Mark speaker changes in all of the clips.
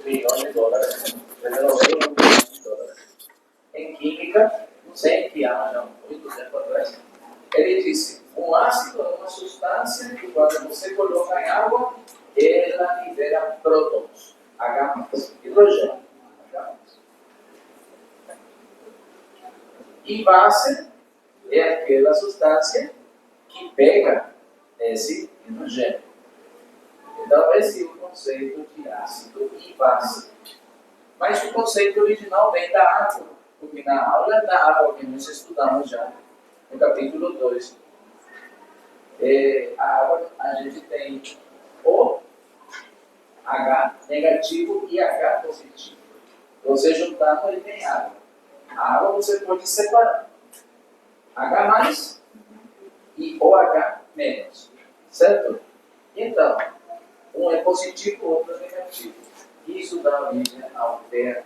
Speaker 1: milhões de dólares, vendedores de milhões de dólares. Em química, não sei em que ano, já muito tempo atrás, ele disse: um ácido é uma substância que, quando você coloca em água, ela libera prótons, H+, hidrogênio, H+. E base é aquela substância que pega esse hidrogênio. Então, esse é o conceito de ácido e base. Mas o conceito original vem da água, porque na aula da água que nós estudamos já, no capítulo 2, a água, a gente tem o H negativo e H positivo. Você juntando, ele tem água. A água você pode separar. H+ e OH-, certo? Então, um é positivo, o outro é negativo. Isso dá origem ao terra.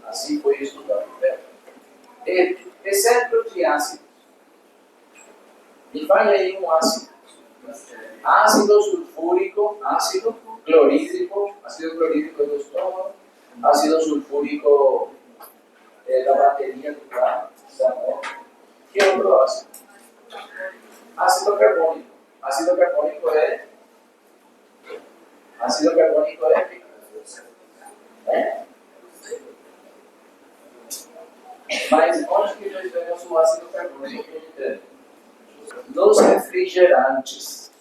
Speaker 1: Assim foi estudado o terra. Exemplo de ácidos. Me fale aí um ácido. Ácido sulfúrico, ácido clorídrico do estômago, ácido sulfúrico da bateria do carro, que é outro ácido? Ácido carbônico. Ácido carbônico é? Mas onde que nós vemos o ácido carbônico? Nos refrigerantes.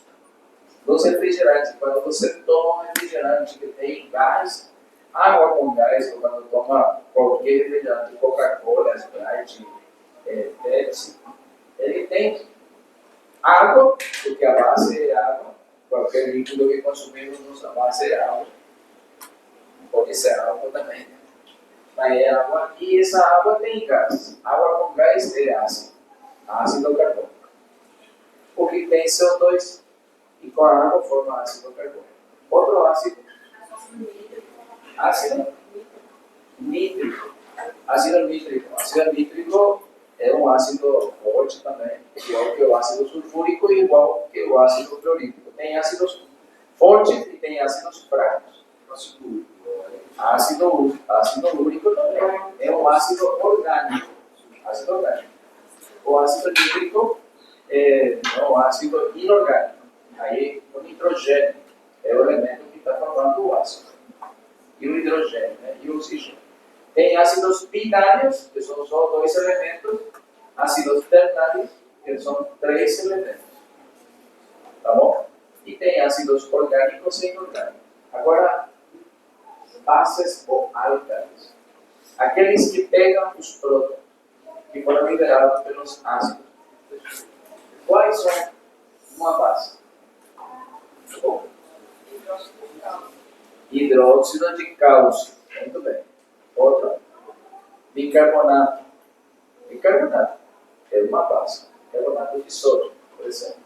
Speaker 1: Quando você toma um refrigerante que tem gás, água com gás, ou quando toma qualquer refrigerante, Coca-Cola, Sprite, Pepsi, ele tem água, porque a base é água. Qualquer líquido que consumimos, a base é água. Pode ser água também. Mas é água, e essa água tem gás. Água com gás é ácido carbônico. Porque tem CO2 e com a água forma ácido carbônico. Outro ácido. Ácido nítrico. Ácido nítrico é um ácido forte também, igual que o ácido sulfúrico e igual que o ácido clorídrico. Tem ácidos fortes e tem ácidos fracos. Ácido úrico também é um ácido orgânico. O ácido nítrico é um ácido inorgânico. Aí o nitrogênio é o elemento que está formando o ácido. E o hidrogênio, né? E o oxigênio. Tem ácidos binários, que são só 2 elementos. Ácidos ternários, que são 3 elementos. Tá bom? E tem ácidos orgânicos e inorgânicos. Agora, bases ou álcalis. Aqueles que pegam os prótons, que foram liberados pelos ácidos. Quais são uma base? Bom, hidróxido de cálcio. Muito bem. Outra. Bicarbonato. Bicarbonato é uma base. Bicarbonato de sódio, por exemplo.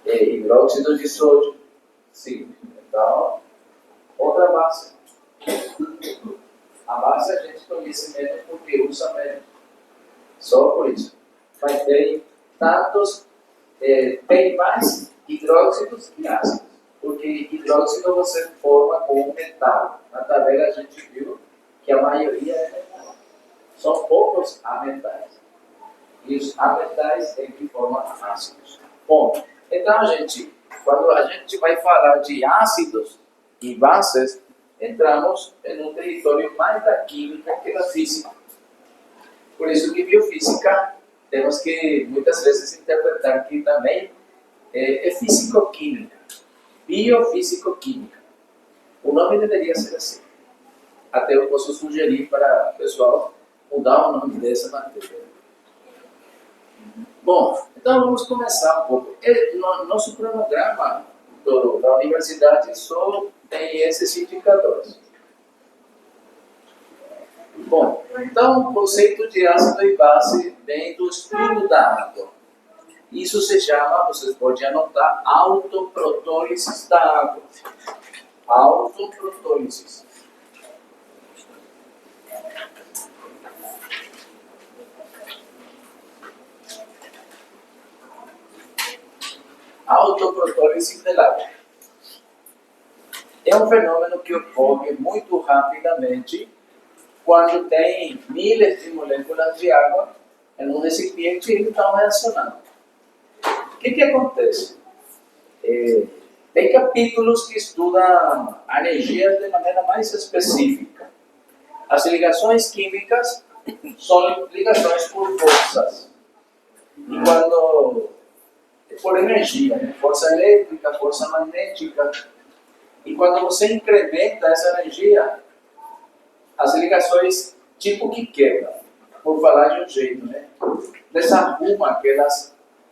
Speaker 1: Hidróxido de sódio. Sim. Então, outra base. A base a gente conhece menos porque usa menos. Só por isso. Mas tem tantos, tem mais hidróxidos que ácidos. Porque hidróxido você forma com um metal. Na tabela a gente viu que a maioria é metal. São poucos ametais. E os ametais é que formam ácidos. Bom, então, gente, quando a gente vai falar de ácidos e bases, entramos em um território mais da química que da física. Por isso que biofísica temos que muitas vezes interpretar que também é físico-química. Biofísico-química. O nome deveria ser assim. Até eu posso sugerir para o pessoal mudar o nome dessa matéria. Bom, então vamos começar um pouco. Nosso cronograma da universidade só tem esses indicadores. Bom, então o conceito de ácido e base vem do estudo da água. Isso se chama, vocês podem anotar, autoprotólise da água. Autoprotólise. Autoprotólise da água. É um fenômeno que ocorre muito rapidamente quando tem milhares de moléculas de água em um recipiente e estão reacionando. O que acontece? Tem capítulos que estudam a energia de maneira mais específica. As ligações químicas são ligações por forças. E quando por energia, né? Força elétrica, força magnética. E quando você incrementa essa energia, as ligações tipo que quebram, por falar de um jeito, né? Desarruma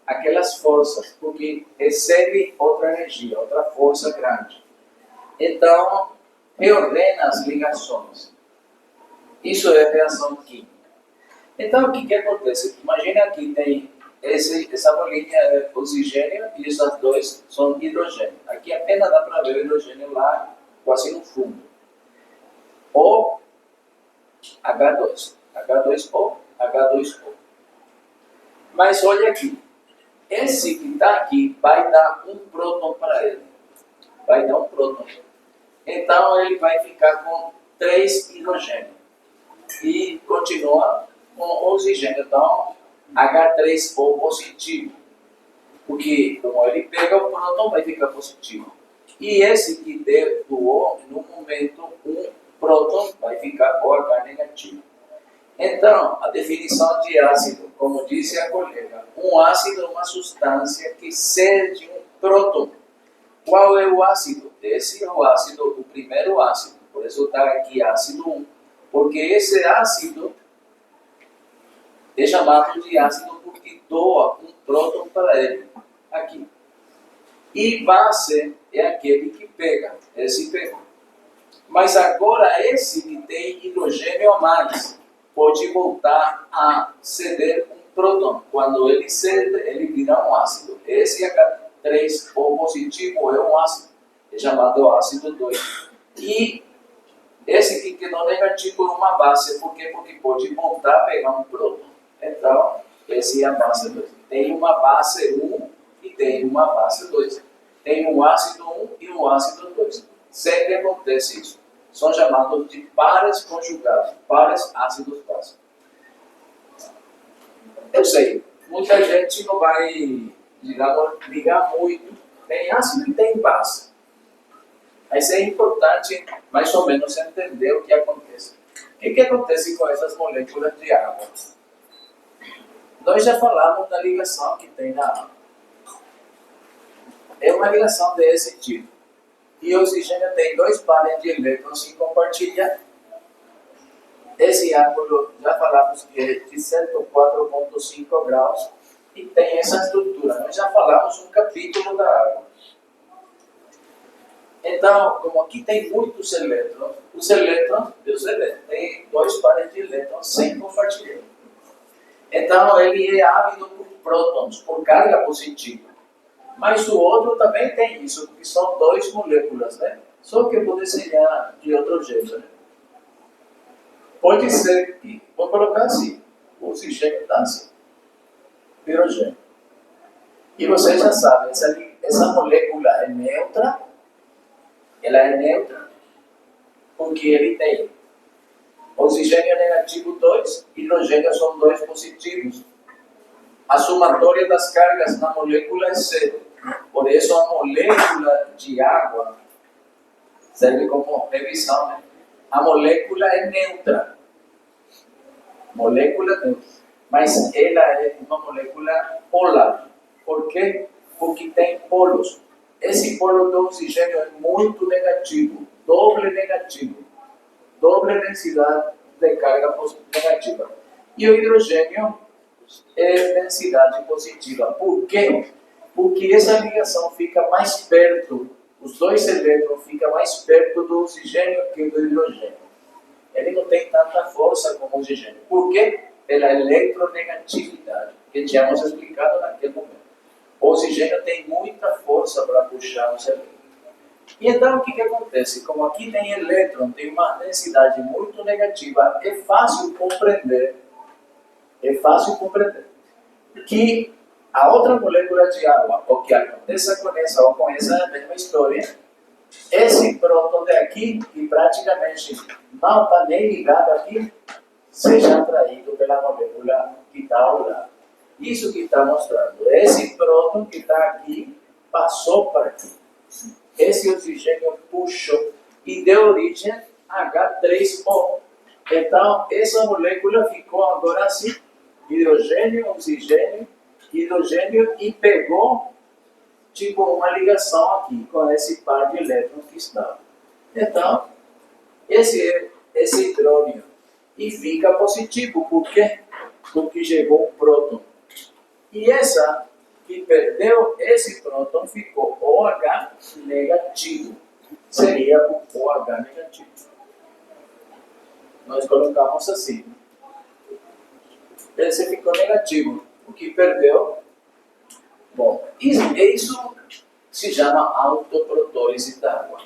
Speaker 1: aquelas forças, porque recebe outra energia, outra força grande. Então, reordena as ligações. Isso é reação química. Então, o que acontece? Imagina que tem essa bolinha é oxigênio e essas dois são hidrogênio. Aqui apenas dá para ver o hidrogênio lá, quase no fundo. O H2, H2O, H2O. Mas olha aqui, esse que está aqui vai dar um próton para ele. Vai dar um próton. Então ele vai ficar com 3 hidrogênios. E continua com oxigênio. Então, H3O positivo. Porque como ele pega o próton, vai ficar positivo. E esse que doou, no momento, um próton, vai ficar OH negativo. Então, a definição de ácido, como disse a colega, um ácido é uma substância que cede um próton. Qual é o ácido? Esse é o ácido, o primeiro ácido. Por isso está aqui ácido 1. Porque esse ácido é chamado de ácido porque doa um próton para ele. Aqui. E base é aquele que pega. Esse pegou. Mas agora esse que tem hidrogênio a mais pode voltar a ceder um próton. Quando ele cede, ele vira um ácido. Esse H3O positivo é um ácido. É chamado ácido 2. E esse que quedou negativo é uma base. Por quê? Porque pode voltar a pegar um próton. Então, esse é a base 2. Tem uma base 1 e tem uma base 2. Tem um ácido 1 e um ácido 2. Sempre acontece isso. São chamados de pares conjugados, pares ácidos básicos. Eu sei, muita gente não vai, digamos, ligar muito. Tem ácido e tem base. Mas é importante, mais ou menos, entender o que acontece. O que acontece com essas moléculas de água? Nós já falamos da ligação que tem na água. É uma ligação desse tipo. E o oxigênio tem 2 pares de elétrons que compartilham. Esse ângulo, já falamos que é de 104,5 graus e tem essa estrutura. Nós já falamos um capítulo da água. Então, como aqui tem muitos elétrons, os elétrons têm 2 pares de elétrons sem compartilhar. Então, ele é ávido por prótons, por carga positiva. Mas o outro também tem isso, porque são 2 moléculas, né? Só que pode ser de outro jeito, né? Pode ser que, vou colocar assim, o oxigênio está assim, hidrogênio. E vocês já sabem, essa molécula é neutra, ela é neutra, porque ele tem oxigênio negativo 2, hidrogênio são 2 positivos. A somatória das cargas na molécula é 0. Por isso, a molécula de água serve como revisão, né? A molécula é neutra. Molécula neutra. Mas ela é uma molécula polar. Por quê? Porque tem polos. Esse polo do oxigênio é muito negativo. Doble negativo. Doble densidade de carga negativa. E o hidrogênio é densidade positiva. Por quê? Porque essa ligação fica mais perto, os 2 elétrons ficam mais perto do oxigênio que do hidrogênio. Ele não tem tanta força como o oxigênio. Por quê? Pela eletronegatividade, que tínhamos explicado naquele momento. O oxigênio tem muita força para puxar os elétrons. E então o que acontece? Como aqui tem elétron, tem uma densidade muito negativa, é fácil compreender que a outra molécula de água, o que aconteça com essa ou com essa é a mesma história, esse próton daqui, que praticamente não está nem ligado aqui, seja atraído pela molécula que está ao lado. Isso que está mostrando. Esse próton que está aqui passou para aqui. Esse oxigênio puxou e deu origem a H3O. Então, essa molécula ficou agora assim: hidrogênio, oxigênio, hidrogênio, e pegou tipo uma ligação aqui com esse par de elétrons que estava. Então, esse hidrônio e fica positivo. Por quê? Porque chegou um próton. E essa que perdeu esse próton ficou OH negativo. Seria com OH negativo. Nós colocamos assim. Esse ficou negativo. O que perdeu? Bom, isso se chama autoprotólise da água.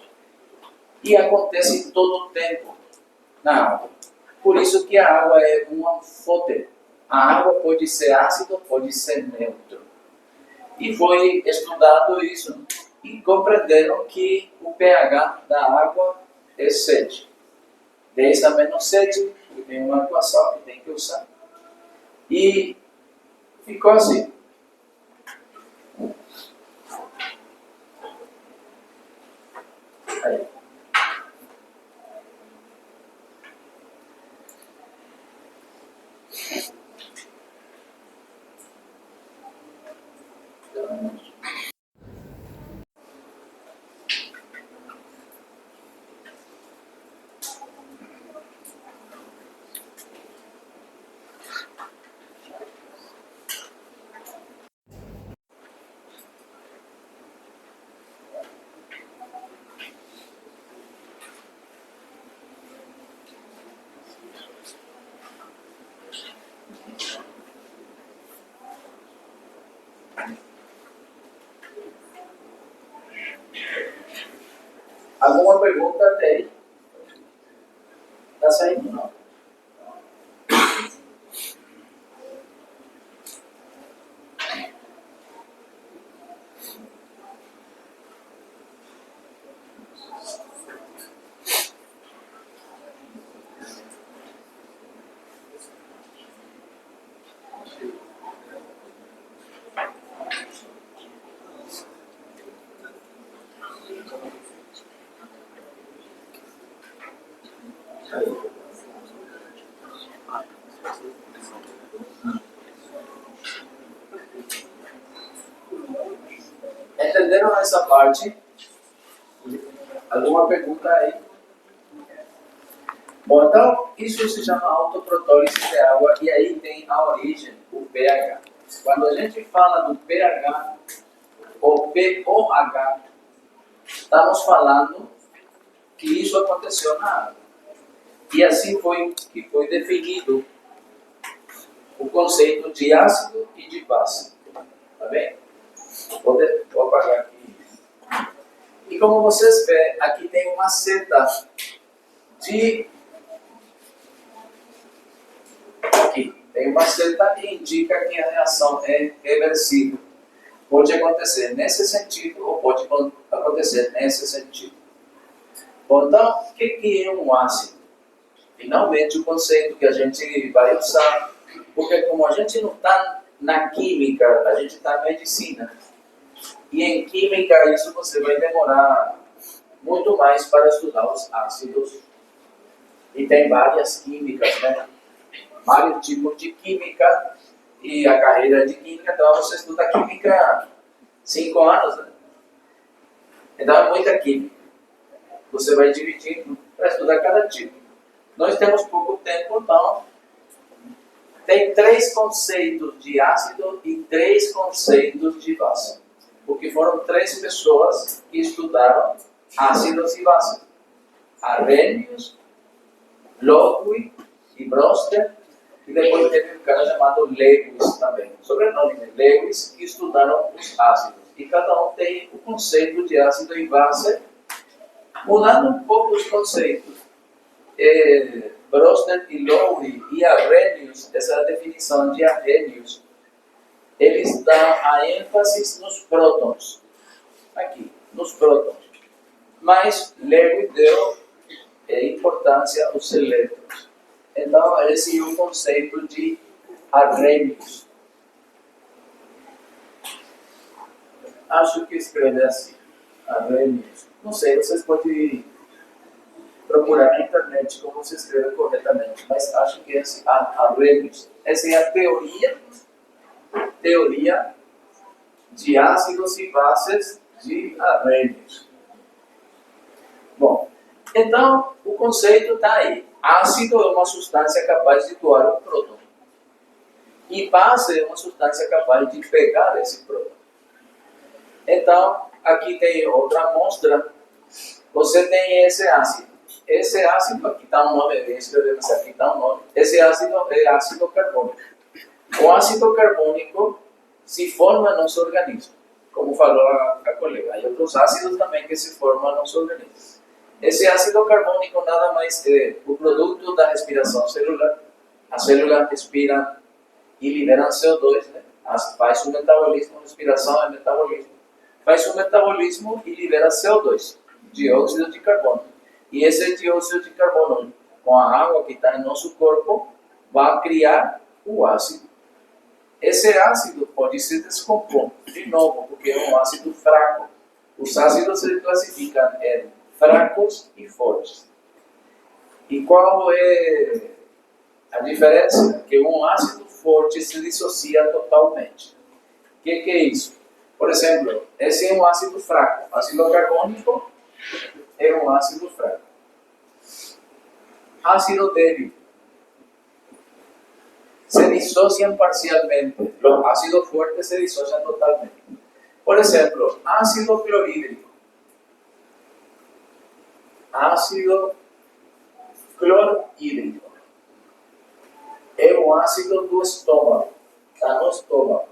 Speaker 1: E acontece todo o tempo na água. Por isso que a água é um anfíteon. A água pode ser ácido, pode ser neutro. E foi estudado isso e compreenderam que o pH da água é 7. 10 a menos 7, tem uma equação que tem que usar. E ficou assim. Aí. Alguma pergunta até aí? Está saindo não? Entenderam essa parte? Alguma pergunta aí? Bom, então, isso se chama autoprotólise de água, e aí tem a origem, o pH. Quando a gente fala do pH, ou pOH, estamos falando que isso aconteceu na água. E assim foi que foi definido o conceito de ácido e de base. Tá bem? Vou apagar aqui. E como vocês veem, aqui tem uma seta de... Aqui tem uma seta que indica que a reação é reversível. Pode acontecer nesse sentido ou pode acontecer nesse sentido. Bom, então, o que é um ácido? Finalmente, o conceito que a gente vai usar, porque como a gente não está na química, a gente está na medicina. E em química, isso você vai demorar muito mais para estudar os ácidos. E tem várias químicas, né? Vários tipos de química. E a carreira de química, então você estuda química 5 anos, né? Então é muita química. Você vai dividindo para estudar cada tipo. Nós temos pouco tempo, então tem 3 conceitos de ácido e 3 conceitos de base. Porque foram 3 pessoas que estudaram ácidos e bases. Arrhenius, Lovelock e Brewster. E depois teve um cara chamado Lewis também. Sobrenome, né? Lewis, que estudaram os ácidos. E cada um tem o conceito de ácido e base, mudando um pouco os conceitos. Brewster e Lowery e Arrhenius, essa definição de Arrhenius, eles dão a ênfase nos prótons. Aqui, nos prótons. Mas Lewis deu importância aos elétrons. Então, esse é o conceito de Arrhenius. Acho que escreve assim, Arrhenius. Não sei, vocês podem procurar na internet como se escreve corretamente, mas acho que é assim, Arrhenius. Essa é a teoria de ácidos e bases de Arrhenius. Bom, então o conceito está aí. Ácido é uma substância capaz de doar um próton. E base é uma substância capaz de pegar esse próton. Então, aqui tem outra amostra. Você tem esse ácido. Esse ácido, aqui está um nome, escrevemos aqui está um nome. Esse ácido é ácido carbônico. O ácido carbônico se forma no nosso organismo, como falou a colega. Há outros ácidos também que se formam no nosso organismo. Esse ácido carbônico nada mais é o produto da respiração celular. As células respiram e liberam CO2, né? Faz um metabolismo, respiração é metabolismo. Faz um metabolismo e libera CO2, dióxido de carbono. E esse dióxido de carbono, com a água que está em nosso corpo, vai criar o ácido. Esse ácido pode se descompor de novo, porque é um ácido fraco. Os ácidos se classificam em fracos e fortes. E qual é a diferença? Que um ácido forte se dissocia totalmente. O que é isso? Por exemplo, esse é um ácido fraco. Ácido carbônico é um ácido fraco. Ácido débil. Se dissociam parcialmente. Los ácidos fuertes se disocian totalmente. Por exemplo, ácido clorídrico. Ácido clorídrico é um ácido do estômago, está no estômago.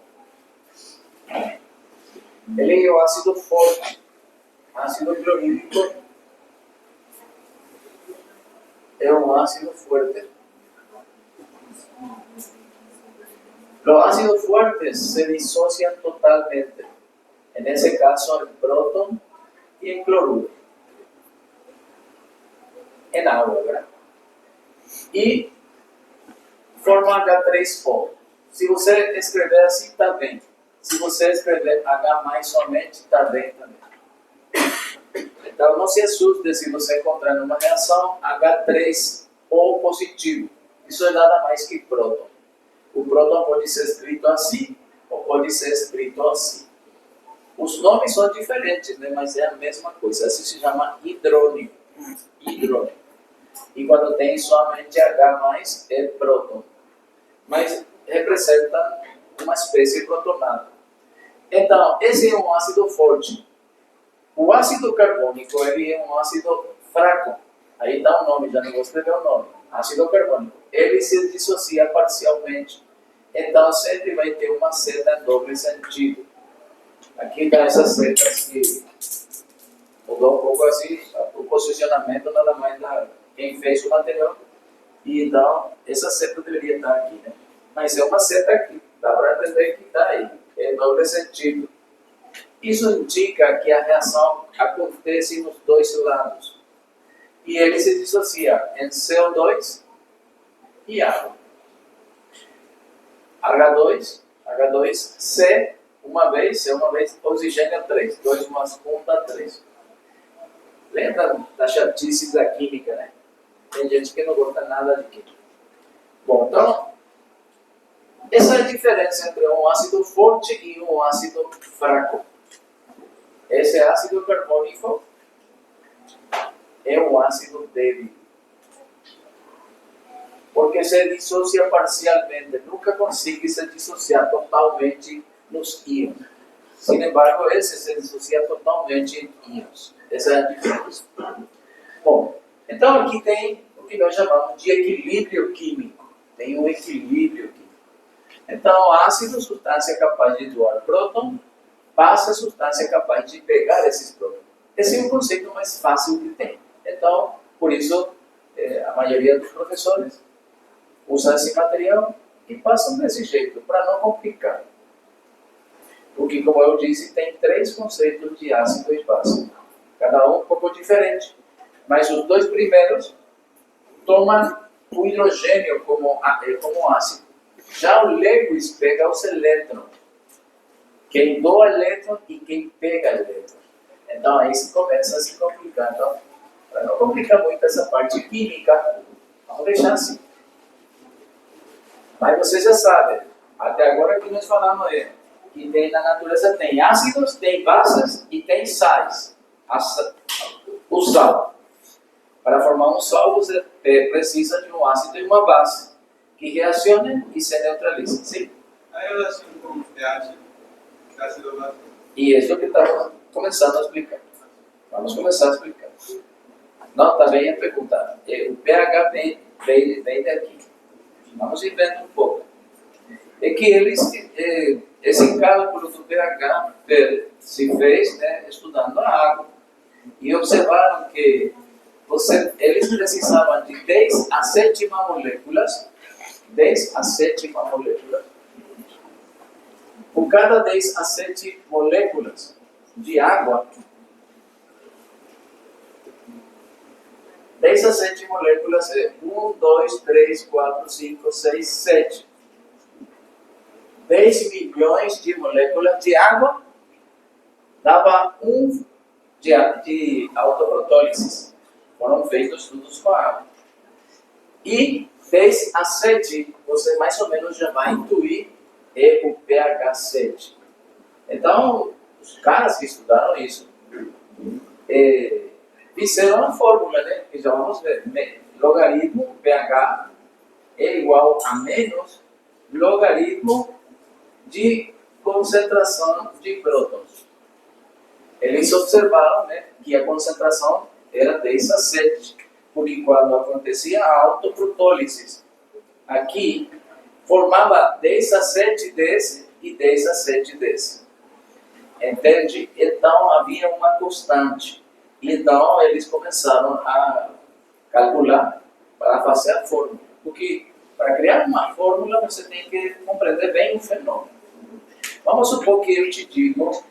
Speaker 1: Ele é o ácido forte. Ácido clorídrico é um ácido fuerte. Los ácidos fuertes se disocian totalmente. En ese caso, en próton y en cloruro. En agua, ¿verdad? E forma H3O. Se você escrever assim, está bem. Se você escrever H mais somente, está bem também. Então, não se assuste se você encontrar numa reação H3O positivo. Isso é nada mais que próton. O próton pode ser escrito assim, ou pode ser escrito assim. Os nomes são diferentes, né? Mas é a mesma coisa. Esse se chama hidrônio. Hidrônio. E quando tem somente H+, é próton. Mas representa uma espécie protonada. Então, esse é um ácido forte. O ácido carbônico, ele é um ácido fraco. Aí dá o nome, já não vou escrever o nome. Ácido carbônico. Ele se dissocia parcialmente. Então, sempre vai ter uma seta em doble sentido. Aqui está essas setas que mudou um pouco assim, o posicionamento nada mais da quem fez o material. E então, essa seta deveria estar aqui, né? Mas é uma seta aqui, dá para entender que está aí, é doble sentido. Isso indica que a reação acontece nos dois lados. E ele se dissocia em CO2 e água. H2C, uma vez, oxigênio 3, 2 mais 1 dá 3. Lembra da chatice da química, né? Tem gente que não gosta nada de química. Bom, então, essa é a diferença entre um ácido forte e um ácido fraco. Esse ácido carbônico é um ácido débil. Porque se dissocia parcialmente, nunca consegue se dissociar totalmente nos íons. Sin embargo, esse se dissocia totalmente em íons. Essa é a diferença. Bom, então aqui tem o que nós chamamos de equilíbrio químico. Tem um equilíbrio químico. Então, ácido, substância capaz de doar próton, base, substância capaz de pegar esses prótons. Esse é o conceito mais fácil que tem. Então, por isso, a maioria dos professores usam esse material e passam desse jeito, para não complicar. Porque, como eu disse, tem 3 conceitos de ácido e base. cada um pouco diferente. Mas os dois primeiros tomam o hidrogênio como ácido. Já o Lewis pega os elétrons. Quem doa elétron e quem pega elétron. Então aí se começa a se complicar. Então, para não complicar muito essa parte química, vamos deixar assim. Mas vocês já sabem, até agora que nós falamos que na natureza tem ácidos, tem bases e tem sais. O sal. Para formar um sal, você precisa de um ácido e uma base que reacionem e se neutralizem. Sim?
Speaker 2: A relação com o pH, ácido básico.
Speaker 1: E isso que estamos começando a explicar. Vamos começar a explicar. Não, também é perguntar. O pH vem daqui. Vamos ir vendo um pouco. É que esse cálculo do pH se fez estudando a água. E observaram que eles precisavam de 10 a 7 moléculas. 10 a 7 moléculas. Por cada 10 a 7 moléculas de água, 10 a 7 moléculas é 1, 2, 3, 4, 5, 6, 7. 10 milhões de moléculas de água dava 1 de autoprotólise. Foram feitos estudos com a água. E 10 a 7, você mais ou menos já vai intuir o pH 7. Então, os caras que estudaram isso fizeram a fórmula, né? Que já vamos ver. Logaritmo pH é igual a menos logaritmo de concentração de prótons. Eles observaram, né, que a concentração era 10 a 7, porque quando acontecia a autoprotólise, aqui formava 10 a 7 desse e 10 a 7 desse. Entende? Então havia uma constante. Então eles começaram a calcular para fazer a fórmula. Porque para criar uma fórmula você tem que compreender bem o fenômeno. Vamos supor que eu te digo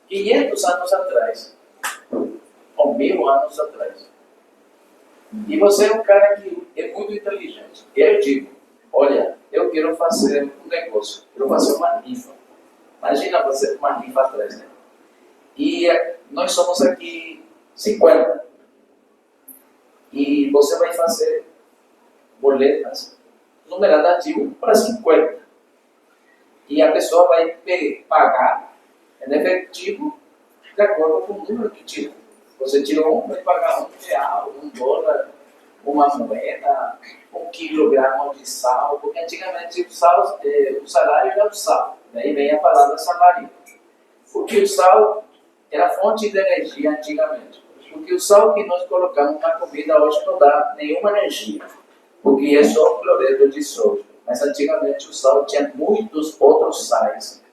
Speaker 1: 500 anos atrás, ou 1000 anos atrás. E você é um cara que é muito inteligente. Eu digo, olha, eu quero fazer um negócio, quero fazer uma rifa. Imagina você uma rifa atrás, né? E nós somos aqui 50. E você vai fazer boletas numeradas de 1 para 50. E a pessoa vai pagar em efetivo de acordo com o número que tirou. Você tirou vai pagar R$1, $1, uma moeda, 1 quilograma de sal, porque antigamente o salário era o sal. Daí vem a palavra salário. Porque o sal era fonte de energia antigamente. Porque o sal que nós colocamos na comida hoje não dá nenhuma energia, porque é só cloreto de sódio. Mas antigamente o sal tinha muitos outros sais.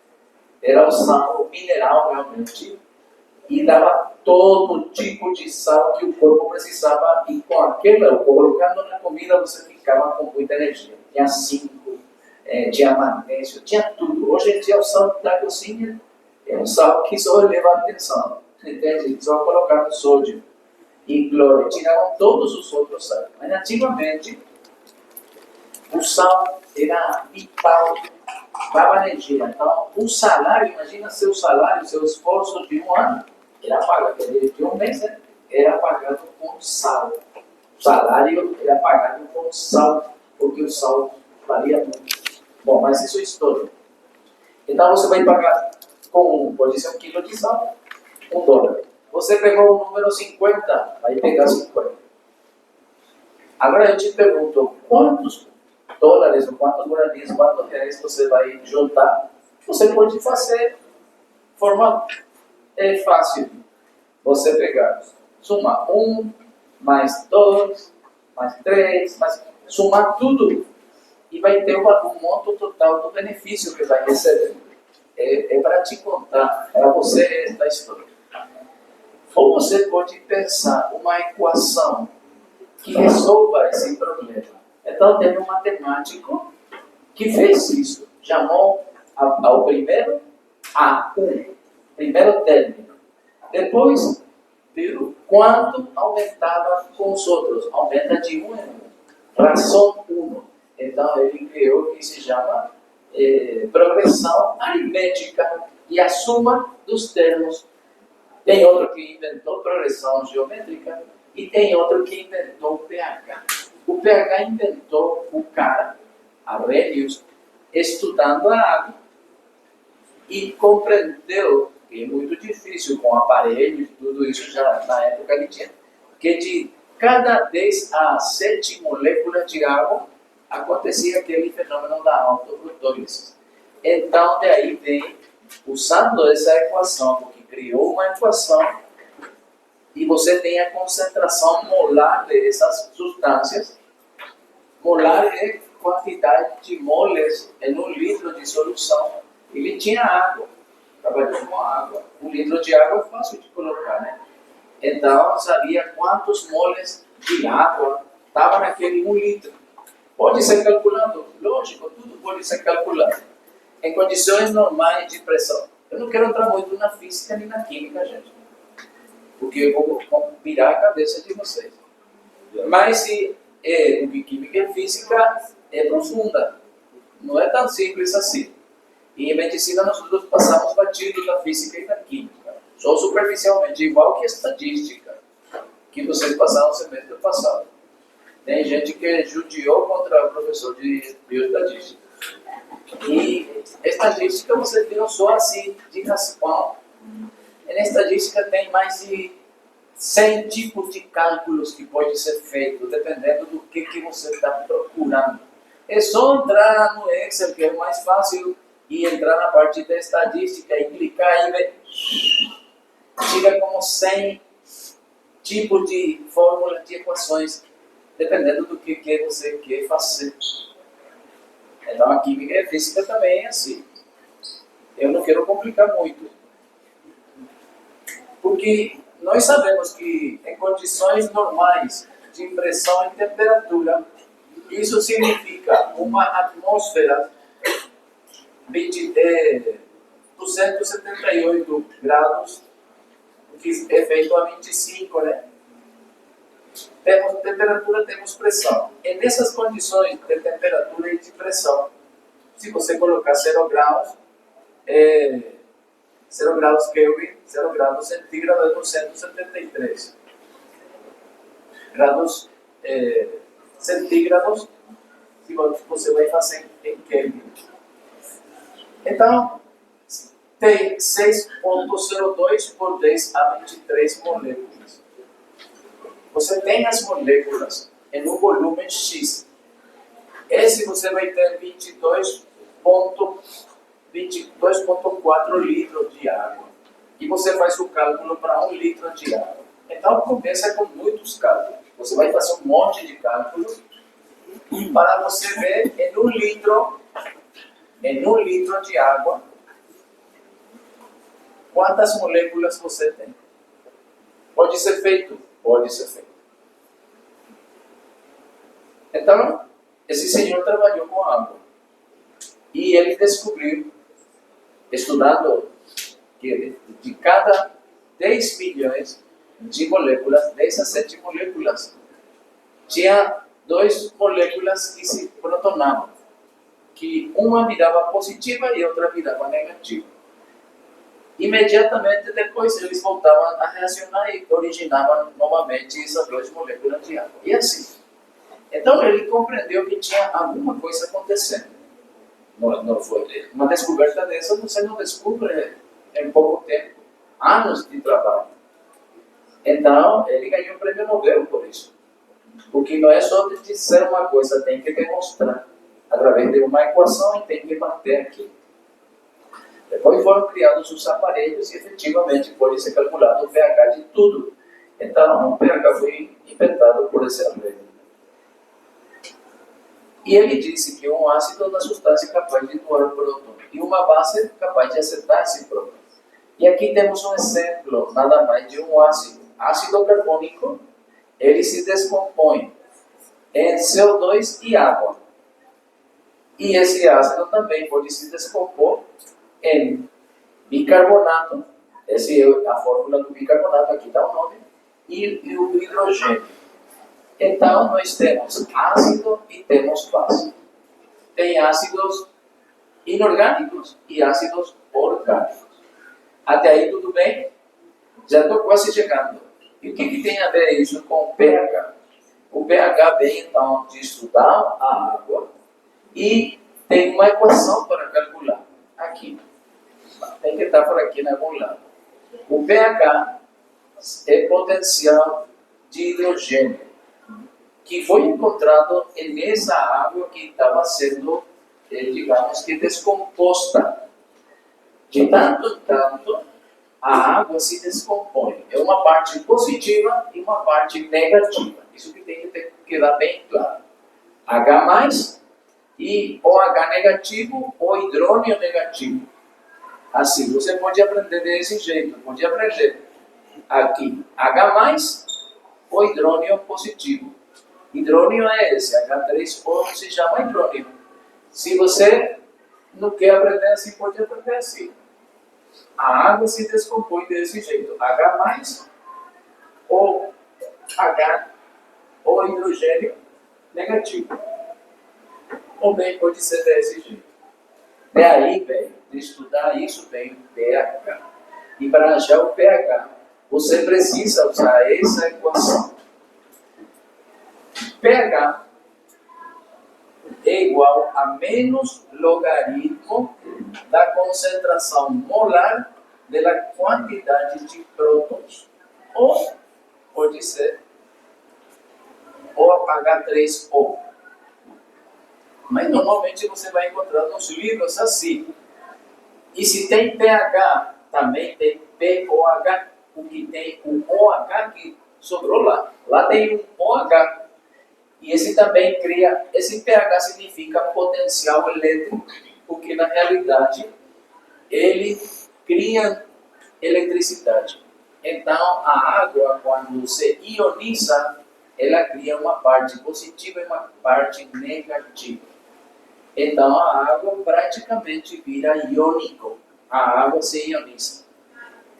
Speaker 1: Era o sal mineral realmente. E dava todo tipo de sal que o corpo precisava. E com aquela, colocando na comida, você ficava com muita energia. Tinha zinco, tinha magnésio, tinha tudo. Hoje em dia o sal da cozinha é um sal que só leva a atenção. Entende? Só colocaram sódio e cloro. Tiraram todos os outros sais. Mas antigamente o sal era vital, dava energia. Então, o salário, imagina seu salário, seu esforço de um ano, era pagado, de um mês, era pagado com sal. O salário era pagado com sal, porque o sal valia muito. Bom, mas isso é história. Então, você vai pagar com, pode ser 1 quilo de sal, $1. Você pegou o número 50, vai pegar 50. Agora eu te pergunto, quantos dólares, ou quantos guaranis, quantos reais você vai juntar? Você pode fazer de forma fácil. Você pegar, suma 1, mais 2, mais 3, somar tudo e vai ter um monto total do benefício que vai receber. É para te contar, para você esta história. Ou você pode pensar uma equação que resolva esse problema. Então, teve um matemático que fez isso. Chamou ao primeiro A1, primeiro término. Depois, viu quanto aumentava com os outros. Aumenta de 1 em 1. Razão 1. Então, ele criou o que se chama progressão aritmética e a soma dos termos. Tem outro que inventou progressão geométrica e tem outro que inventou o pH. O pH inventou o cara, Arrhenius, estudando a água e compreendeu, que é muito difícil com aparelhos, tudo isso já na época que tinha, que de cada 10 a 7 moléculas de água acontecia aquele fenômeno da autoprotólise. Então, daí vem, usando essa equação, porque criou uma equação, e você tem a concentração molar dessas substâncias. Molar é quantidade de moles em 1 litro de solução. Ele tinha água, trabalhou com água. 1 litro de água é fácil de colocar, né? Então, sabia quantos moles de água estava naquele 1 litro. Pode ser calculado, lógico, tudo pode ser calculado. Em condições normais de pressão. Eu não quero entrar muito na física nem na química, gente. Porque eu vou virar a cabeça de vocês. Mas porque química e física é profunda. Não é tão simples assim. E em medicina nós todos passamos batido na física e na química. Só superficialmente, igual que a estatística, que vocês passaram no semestre passado. Tem gente que judiou contra o professor de bioestatística. E estatística você tem só assim, de raspão. E na estatística tem mais de 100 tipos de cálculos que pode ser feito, dependendo do que você está procurando. É só entrar no Excel, que é mais fácil, e entrar na parte da estatística e clicar e ver. Chega como 100 tipos de fórmulas de equações, dependendo do que você quer fazer. Então a química e a física também é assim. Eu não quero complicar muito. Porque nós sabemos que em condições normais de pressão e temperatura, isso significa uma atmosfera de 278 graus, que é feito a 25, né? Temos temperatura, temos pressão. E nessas condições de temperatura e de pressão, se você colocar 0 graus, 0 graus Kelvin, 0 graus centígrado é 273 graus centígrados, se você vai fazer em Kelvin. Então, tem 6,02 por 10 a 23 moléculas. Você tem as moléculas em um volume X. Esse você vai ter 22,4 litros de água. E você faz o cálculo para 1 litro de água. Então, começa com muitos cálculos. Você vai fazer um monte de cálculos para você ver em 1 litro de água, quantas moléculas você tem. Pode ser feito? Pode ser feito. Então, esse senhor trabalhou com água. E ele descobriu, estudando, que de cada 10 milhões de moléculas, 10 a 7 moléculas, tinha 2 moléculas que se protonavam, que uma virava positiva e outra virava negativa. Imediatamente depois eles voltavam a reacionar e originavam novamente essas 2 moléculas de água. E assim. Então ele compreendeu que tinha alguma coisa acontecendo. Não foi uma descoberta dessa, você não descobre em pouco tempo, anos de trabalho. Então ele ganhou o prêmio Nobel por isso. Porque não é só de dizer uma coisa, tem que demonstrar através de uma equação e tem que bater aqui. Depois foram criados os aparelhos e efetivamente pode ser calculado o pH de tudo. Então o pH foi inventado por esse aparelho. E ele disse que um ácido é uma substância capaz de doar próton e uma base capaz de aceitar esse próton. E aqui temos um exemplo, nada mais de um ácido. Ácido carbônico, ele se descompõe em CO2 e água. E esse ácido também pode se descompor em bicarbonato Essa é a fórmula do bicarbonato, aqui está o nome, e o hidrogênio. Então, nós temos ácido e temos base. Tem ácidos inorgânicos e ácidos orgânicos. Até aí tudo bem? Já estou quase chegando. E o que tem a ver isso com o pH? O pH vem então de estudar a água e tem uma equação para calcular. Aqui. Tem que estar por aqui em algum lado. O pH é potencial de hidrogênio, que foi encontrado nessa água que estava sendo, digamos que, descomposta. De tanto em tanto, a água se descompõe. É uma parte positiva e uma parte negativa. Isso que tem que quedar bem claro. H+, e OH negativo ou hidrônio negativo. Assim, você pode aprender desse jeito. Pode aprender aqui H+, ou hidrônio positivo. Hidrônio é esse, H3O se chama hidrônio. Se você não quer aprender assim, pode aprender assim. A água se descompõe desse jeito, H+, ou H, ou hidrogênio negativo. Ou bem, pode ser desse jeito. Daí, velho, de estudar isso, vem o pH. E para achar o pH, você precisa usar essa equação. pH é igual a menos logaritmo da concentração molar da quantidade de prótons. Ou pode ser OH3O. Mas normalmente você vai encontrar nos livros assim. E se tem pH, também tem POH, porque tem um OH que sobrou lá. Lá tem um OH. E esse também cria, esse pH significa potencial elétrico, porque na realidade ele cria eletricidade. Então a água, quando se ioniza, ela cria uma parte positiva e uma parte negativa. Então a água praticamente vira iônico. A água se ioniza.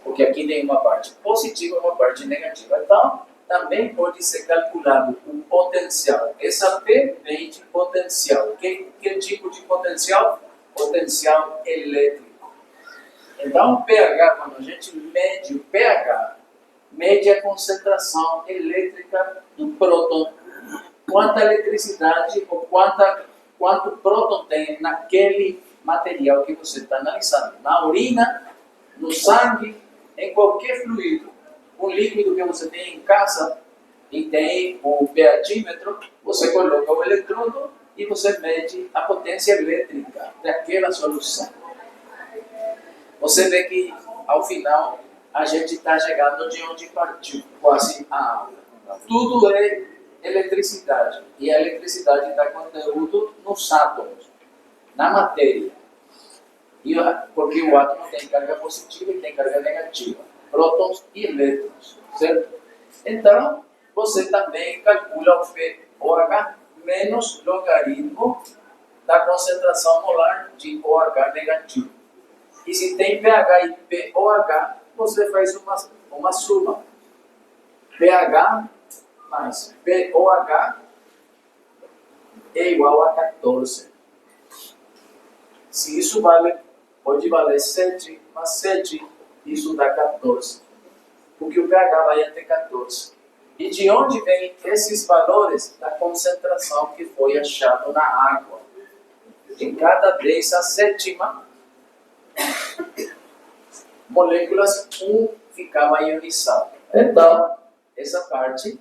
Speaker 1: Porque aqui tem uma parte positiva e uma parte negativa. Então, também pode ser calculado o potencial. Essa P vem de potencial. Que tipo de potencial? Potencial elétrico. Então, o pH, quando a gente mede o pH, mede a concentração elétrica do próton. Quanta eletricidade ou quanto próton tem naquele material que você está analisando. Na urina, no sangue, em qualquer fluido. Um líquido que você tem em casa e tem o pHímetro, você coloca o eletrodo e você mede a potência elétrica daquela solução. Você vê que, ao final, a gente está chegando de onde partiu quase a aula. Tudo é eletricidade. E a eletricidade dá conteúdo nos átomos, na matéria. Porque o átomo tem carga positiva e tem carga negativa. Prótons e elétrons, certo? Então, você também calcula o OH menos logaritmo da concentração molar de OH negativo. E se tem pH e POH, você faz uma soma. pH mais POH é igual a 14. Se isso pode valer 7 mais 7, isso dá 14. Porque o pH vai até 14. E de onde vem esses valores? Da concentração que foi achado na água. Em cada vez a sétima, moléculas 1 ficava ionizado. Então, essa parte,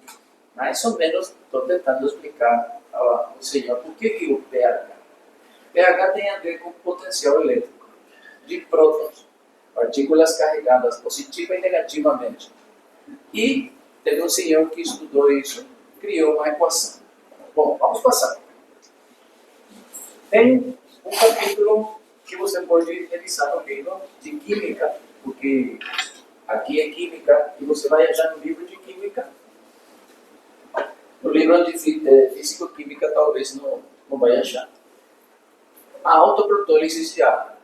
Speaker 1: mais ou menos, estou tentando explicar ao senhor por que o pH. pH tem a ver com o potencial elétrico de prótons, partículas carregadas positiva e negativamente. E teve um senhor que estudou isso, criou uma equação. Bom, vamos passar. Tem um capítulo que você pode revisar no livro de Química, porque aqui é Química e você vai achar no livro de Química. No livro de Físico-Química talvez não vai achar. A autoprotólise de água,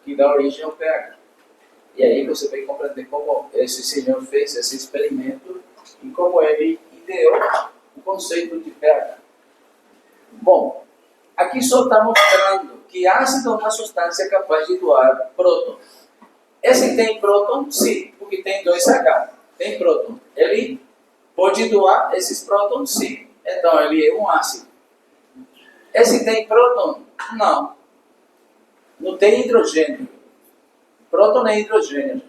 Speaker 1: que dá origem ao pH. E aí você vai compreender como esse senhor fez esse experimento e como ele ideou o conceito de pH. Bom, aqui só está mostrando que ácido é uma substância capaz de doar próton. Esse tem próton? Sim, porque tem 2H. Tem próton. Ele pode doar esses prótons? Sim. Então ele é um ácido. Esse tem próton? Não. Não tem hidrogênio. Próton é hidrogênio.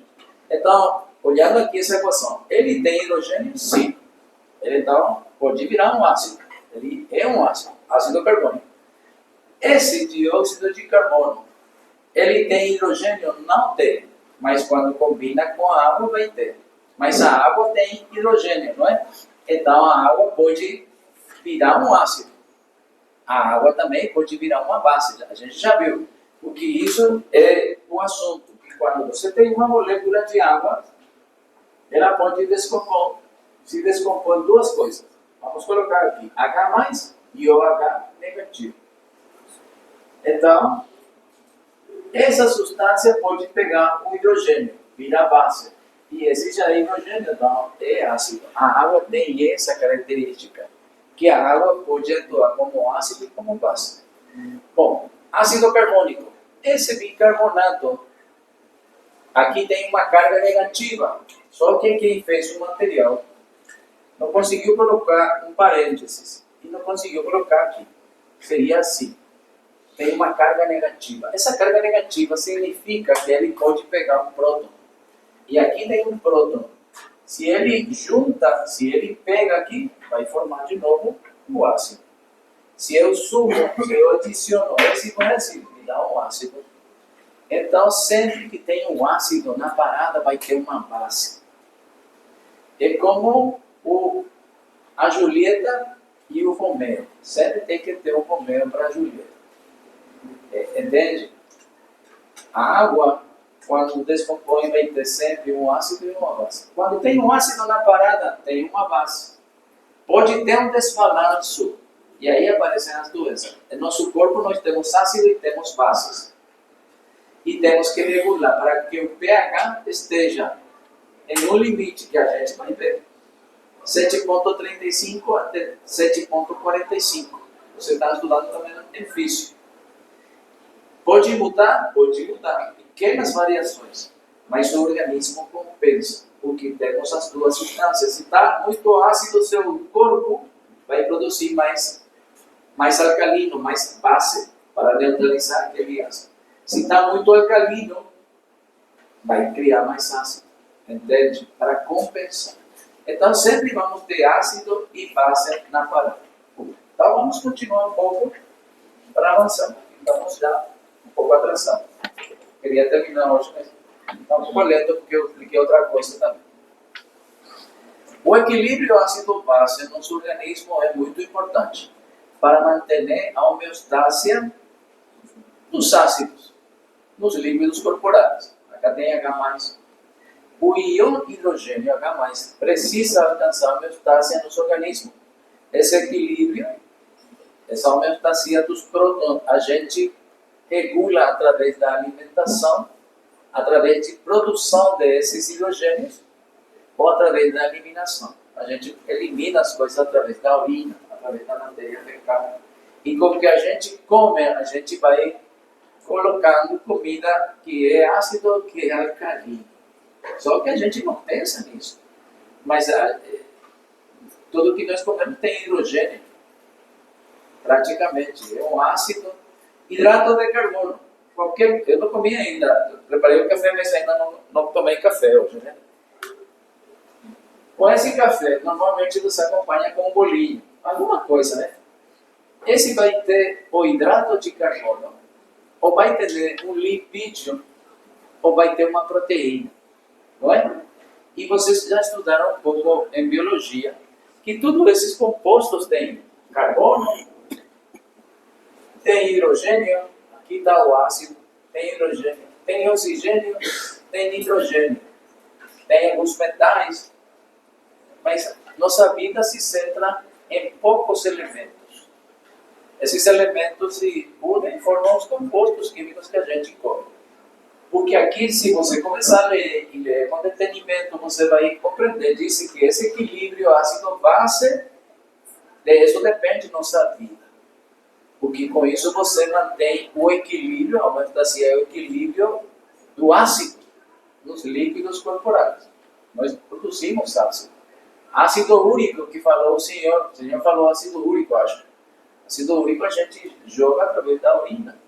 Speaker 1: Então, olhando aqui essa equação, ele tem hidrogênio? Sim. Ele então pode virar um ácido. Ele é um ácido, ácido carbônico. Esse dióxido de carbono, ele tem hidrogênio? Não tem. Mas quando combina com a água vai ter. Mas a água tem hidrogênio, não é? Então a água pode virar um ácido. A água também pode virar uma base. A gente já viu. Porque isso é o assunto. Que quando você tem uma molécula de água, ela pode se decompor em duas coisas. Vamos colocar aqui H+ e OH negativo. Então, essa substância pode pegar um hidrogênio, virar base. E esse já é hidrogênio, então é ácido. A água tem essa característica, que a água pode atuar como ácido e como base. Bom, ácido carbônico. Esse bicarbonato, aqui tem uma carga negativa. Só que quem fez o material não conseguiu colocar um parênteses. E não conseguiu colocar aqui. Seria assim. Tem uma carga negativa. Essa carga negativa significa que ele pode pegar um próton. E aqui tem um próton. Se ele junta, se ele pega aqui, vai formar de novo um ácido. Se eu sumo, se eu adiciono esse com esse, me dá um ácido. Então, sempre que tem um ácido na parada, vai ter uma base. É como a Julieta e o Romeu. Sempre tem que ter um Romeu para a Julieta. Entende? A água, quando descompõe, vai ter sempre um ácido e uma base. Quando tem um ácido na parada, tem uma base. Pode ter um desbalanço. E aí aparecem as doenças. No nosso corpo nós temos ácido e temos bases. E temos que regular para que o pH esteja em um limite que a gente vai ver. 7,35 até 7,45. Você está estudando também em física. Pode mudar? Pode mudar. Pequenas variações. Mas o organismo compensa. Porque temos as duas substâncias. Se está muito ácido, o seu corpo vai produzir mais alcalino, mais base, para neutralizar aquele ácido. Se está muito alcalino, vai criar mais ácido. Entende? Para compensar. Então, sempre vamos ter ácido e base na parada. Então, vamos continuar um pouco para avançar. Estamos já um pouco atrasados. Queria terminar hoje, mas estamos colhendo porque eu expliquei outra coisa também. O equilíbrio ácido-base no nosso organismo é muito importante para manter a homeostase dos ácidos, nos líquidos corporais. Acá tem H+. O íon hidrogênio H+, precisa alcançar a homeostase no nosso organismo. Esse equilíbrio, essa homeostasia dos prótons, a gente regula através da alimentação, através de produção desses hidrogênios, ou através da eliminação. A gente elimina as coisas através da urina, através da matéria fecal. E com o que a gente come, a gente vai colocando comida que é ácido, que é alcalino. Só que a gente não pensa nisso. Mas tudo que nós comemos tem hidrogênio. Praticamente. É um ácido. Hidrato de carbono. Eu não comi ainda. Preparei o café, mas ainda não tomei café hoje, né? Com esse café, normalmente você acompanha com um bolinho. Alguma coisa, né? Esse vai ter o hidrato de carbono, ou vai ter um lipídio, ou vai ter uma proteína. Não é? E vocês já estudaram um pouco em biologia que todos esses compostos têm carbono, tem hidrogênio, aqui está o ácido, tem hidrogênio, tem oxigênio, tem nitrogênio, tem alguns metais, mas nossa vida se centra em poucos elementos. Esses elementos se unem e formam os compostos químicos que a gente come. Porque aqui, se você começar a ler e ler com detenimento, você vai compreender, diz que esse equilíbrio ácido-base, de isso depende de nossa vida. Porque com isso você mantém o equilíbrio, aumenta assim, o equilíbrio do ácido nos líquidos corporais. Nós produzimos ácido. Ácido úrico, que falou o senhor falou ácido úrico, acho. Ácido úrico a gente joga através da urina.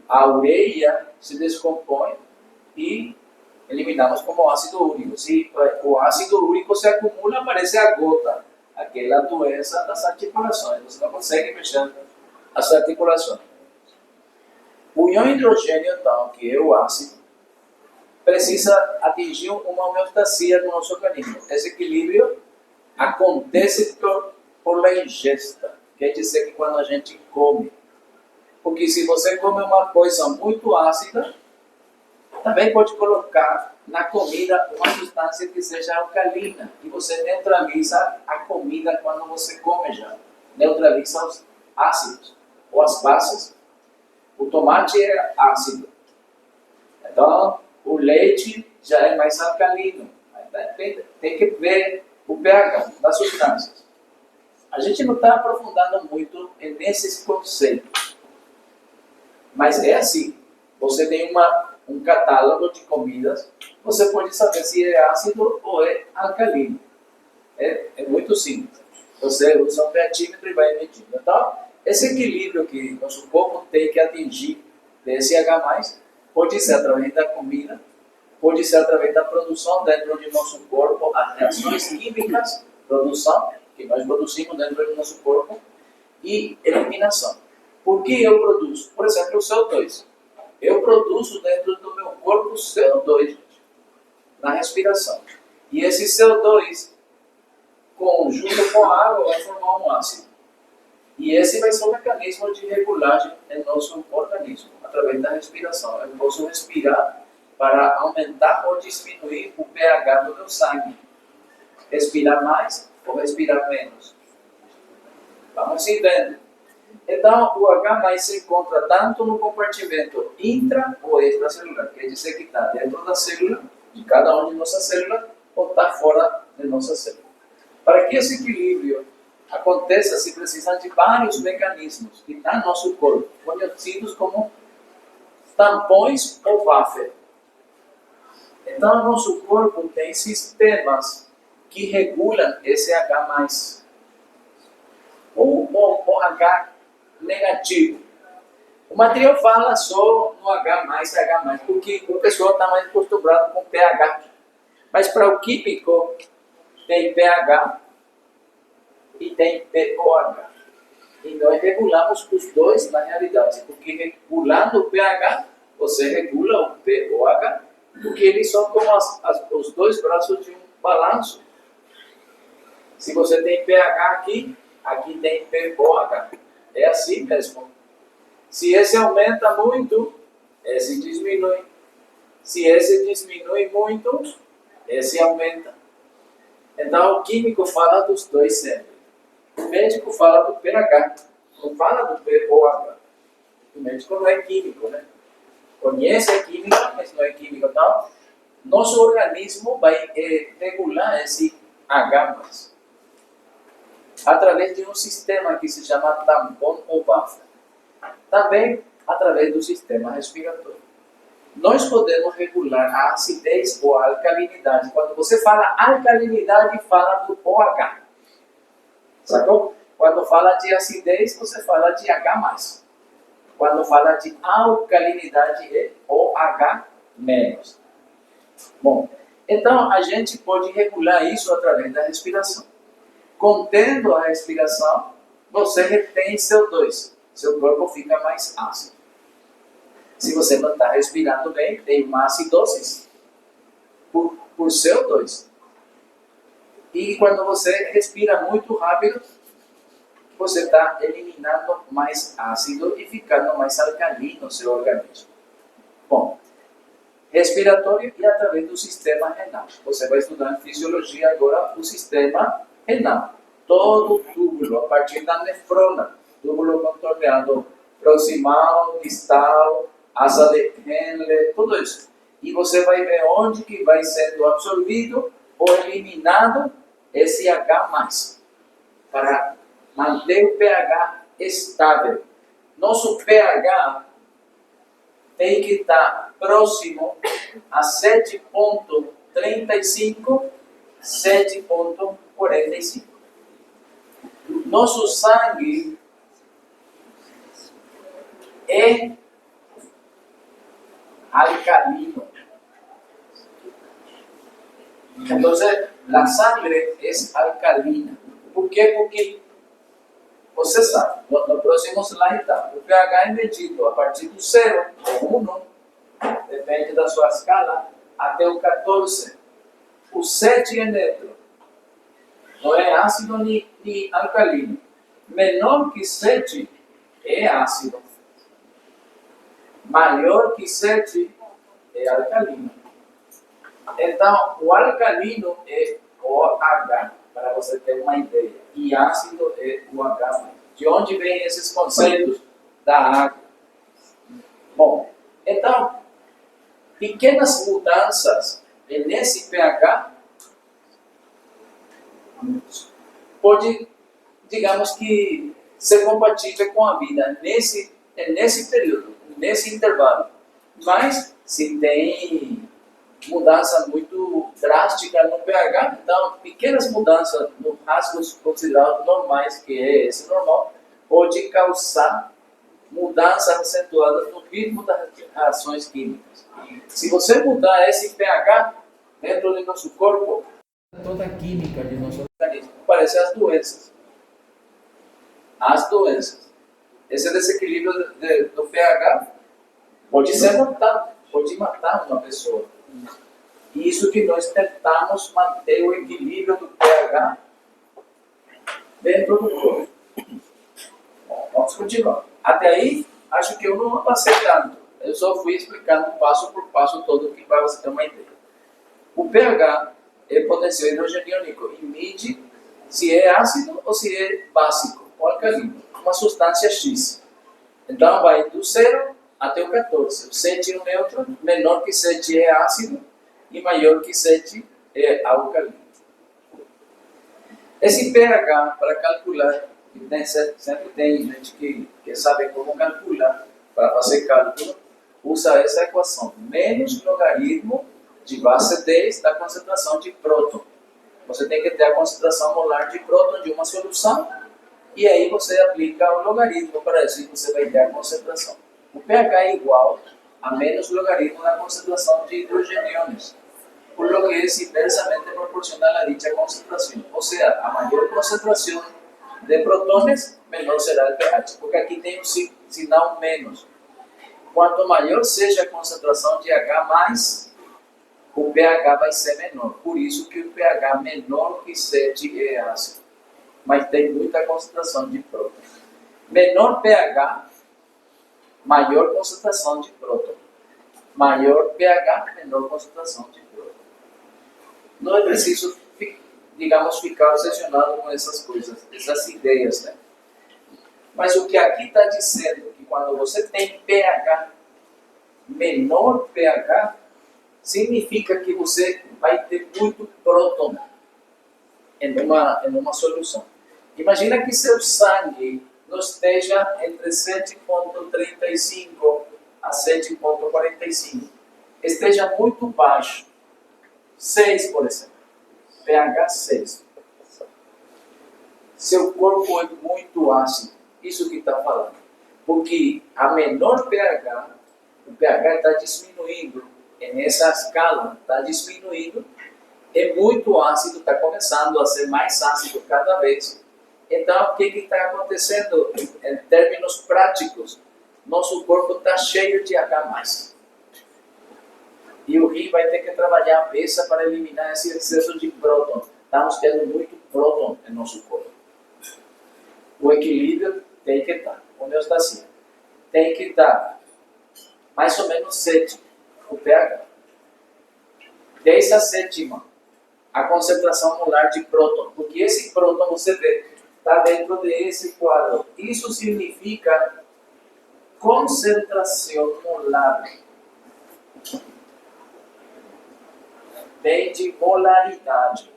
Speaker 1: A ureia se descompõe e eliminamos como ácido úrico. Se o ácido úrico se acumula, aparece a gota, aquela doença das articulações. Você não consegue mexer as articulações. O íon hidrogênio, então, que é o ácido, precisa atingir uma homeostasia no nosso organismo. Esse equilíbrio acontece por la ingesta. Quer dizer que quando a gente come. Porque se você come uma coisa muito ácida, também pode colocar na comida uma substância que seja alcalina. E você neutraliza a comida quando você come já. Neutraliza os ácidos ou as bases. O tomate é ácido. Então, o leite já é mais alcalino. Tem que ver o pH das substâncias. A gente não está aprofundando muito nesses conceitos. Mas é assim. Você tem um catálogo de comidas, você pode saber se é ácido ou é alcalino. É muito simples. Você usa um pHímetro e vai medindo. Então, esse equilíbrio que nosso corpo tem que atingir desse H+, pode ser através da comida, pode ser através da produção dentro do nosso corpo, as reações químicas, produção, que nós produzimos dentro do nosso corpo, e eliminação. Por que eu produzo? Por exemplo, o CO2. Eu produzo dentro do meu corpo CO2 na respiração. E esse CO2, junto com a água, vai formar um ácido. E esse vai ser o mecanismo de regulagem do nosso organismo, através da respiração. Eu posso respirar para aumentar ou diminuir o pH do meu sangue. Respirar mais ou respirar menos. Vamos entender. Então, o H+ se encontra tanto no compartimento intra ou extracelular, quer dizer que está dentro da célula, de cada uma de nossas células, ou está fora de nossa célula. Para que esse equilíbrio aconteça, se precisa de vários mecanismos que estão no nosso corpo, conhecidos como tampões ou buffer. Então, nosso corpo tem sistemas que regulam esse H+, ou H negativo. O material fala só no H+, porque o pessoal está mais acostumado com pH. Mas para o químico, tem pH e tem pOH. E nós regulamos os dois na realidade, porque regulando o pH, você regula o pOH, porque eles são como os dois braços de um balanço. Se você tem pH aqui tem pOH. É assim mesmo. Se esse aumenta muito, esse diminui. Se esse diminui muito, esse aumenta. Então o químico fala dos dois sempre. O médico fala do pH, não fala do pOH. O médico não é químico, né? Conhece a química, mas não é químico. Então, nosso organismo vai regular esse H+, através de um sistema que se chama tampão ou buffer. Também através do sistema respiratório. Nós podemos regular a acidez ou a alcalinidade. Quando você fala alcalinidade, fala do OH. Sacou? Quando fala de acidez, você fala de H+. Quando fala de alcalinidade, é OH-. Bom, então a gente pode regular isso através da respiração. Contendo a respiração, você retém CO2. Seu corpo fica mais ácido. Se você não está respirando bem, tem uma acidose por CO2. E quando você respira muito rápido, você está eliminando mais ácido e ficando mais alcalino o seu organismo. Bom, respiratório e através do sistema renal. Você vai estudar em fisiologia agora o sistema renal. Todo o túbulo, a partir da nefrona, túbulo contorneado, proximal, distal, asa de Henle, tudo isso. E você vai ver onde que vai sendo absorvido ou eliminado esse H+, para manter o pH estável. Nosso pH tem que estar próximo a 7,35, 7,45. Nosso sangue é alcalino. Então, a sangre é alcalina. Por quê? Porque você sabe, no próximo slide está, o pH é medido a partir do 0 ou 1, depende da sua escala, até o 14. O 7 é neutro, não é ácido nem alcalino. Menor que 7 é ácido. Maior que 7 é alcalino. Então, o alcalino é OH, para você ter uma ideia. E ácido é o H. De onde vêm esses conceitos? Da água. Bom, então, pequenas mudanças nesse pH pode, digamos que, ser compatível com a vida nesse período, nesse intervalo. Mas, se tem mudança muito drástica no pH, então pequenas mudanças nos rasgos considerados normais, que é esse normal, pode causar mudanças acentuadas no ritmo das reações químicas. Se você mudar esse pH dentro do nosso corpo, toda a química de nosso organismo, aparecem as doenças. As doenças. Esse desequilíbrio do pH pode ser mortal, pode matar uma pessoa. Isso que nós tentamos manter o equilíbrio do pH dentro do corpo. Bom, vamos continuar. Até aí, acho que eu não passei tanto. Eu só fui explicando passo por passo todo aqui para você ter uma ideia. O pH é potencial hidrogeniônico e mede se é ácido ou se é básico ou alcalino, uma substância X. Então vai do 0 até o 14. O 7 é o neutro, menor que 7 é ácido e maior que 7 é alcalino. Esse pH, para calcular, sempre tem gente que sabe como calcular, para fazer cálculo, usa essa equação, menos logaritmo de base 10 da concentração de próton. Você tem que ter a concentração molar de próton de uma solução, e aí você aplica o logaritmo para isso, e você vai ter a concentração. O pH é igual a menos logaritmo da concentração de hidrogeniônios, por lo que es inversamente proporcional a dicha concentración. O sea, a mayor concentración de protones, menor será el pH, porque aquí tem um sinal menos. Quanto maior seja a concentração de H+, o pH vai ser menor. Por isso que o pH menor que 7 é ácido. Mas tem muita concentração de prótons. Menor pH, maior concentração de próton. Maior pH, menor concentração de próton. Não é preciso, digamos, ficar obsessionado com essas coisas, essas ideias, né? Mas o que aqui está dizendo que quando você tem pH, menor pH, significa que você vai ter muito próton em uma solução. Imagina que seu sangue não esteja entre 7,35 a 7,45. Esteja muito baixo. 6, por exemplo. pH 6. Seu corpo é muito ácido. Isso que está falando. Porque a menor pH, o pH está diminuindo. Nessa escala, está diminuindo. É muito ácido, está começando a ser mais ácido cada vez. Então, o que está acontecendo em termos práticos? Nosso corpo está cheio de H+. E o rim vai ter que trabalhar a peça para eliminar esse excesso de próton. Estamos tendo muito próton em nosso corpo. O equilíbrio tem que estar, homeostasia. Tem que estar mais ou menos 7, o pH. 10 a sétima, a concentração molar de próton. Porque esse próton, você vê, está dentro desse quadro. Isso significa concentração molar vem de molaridade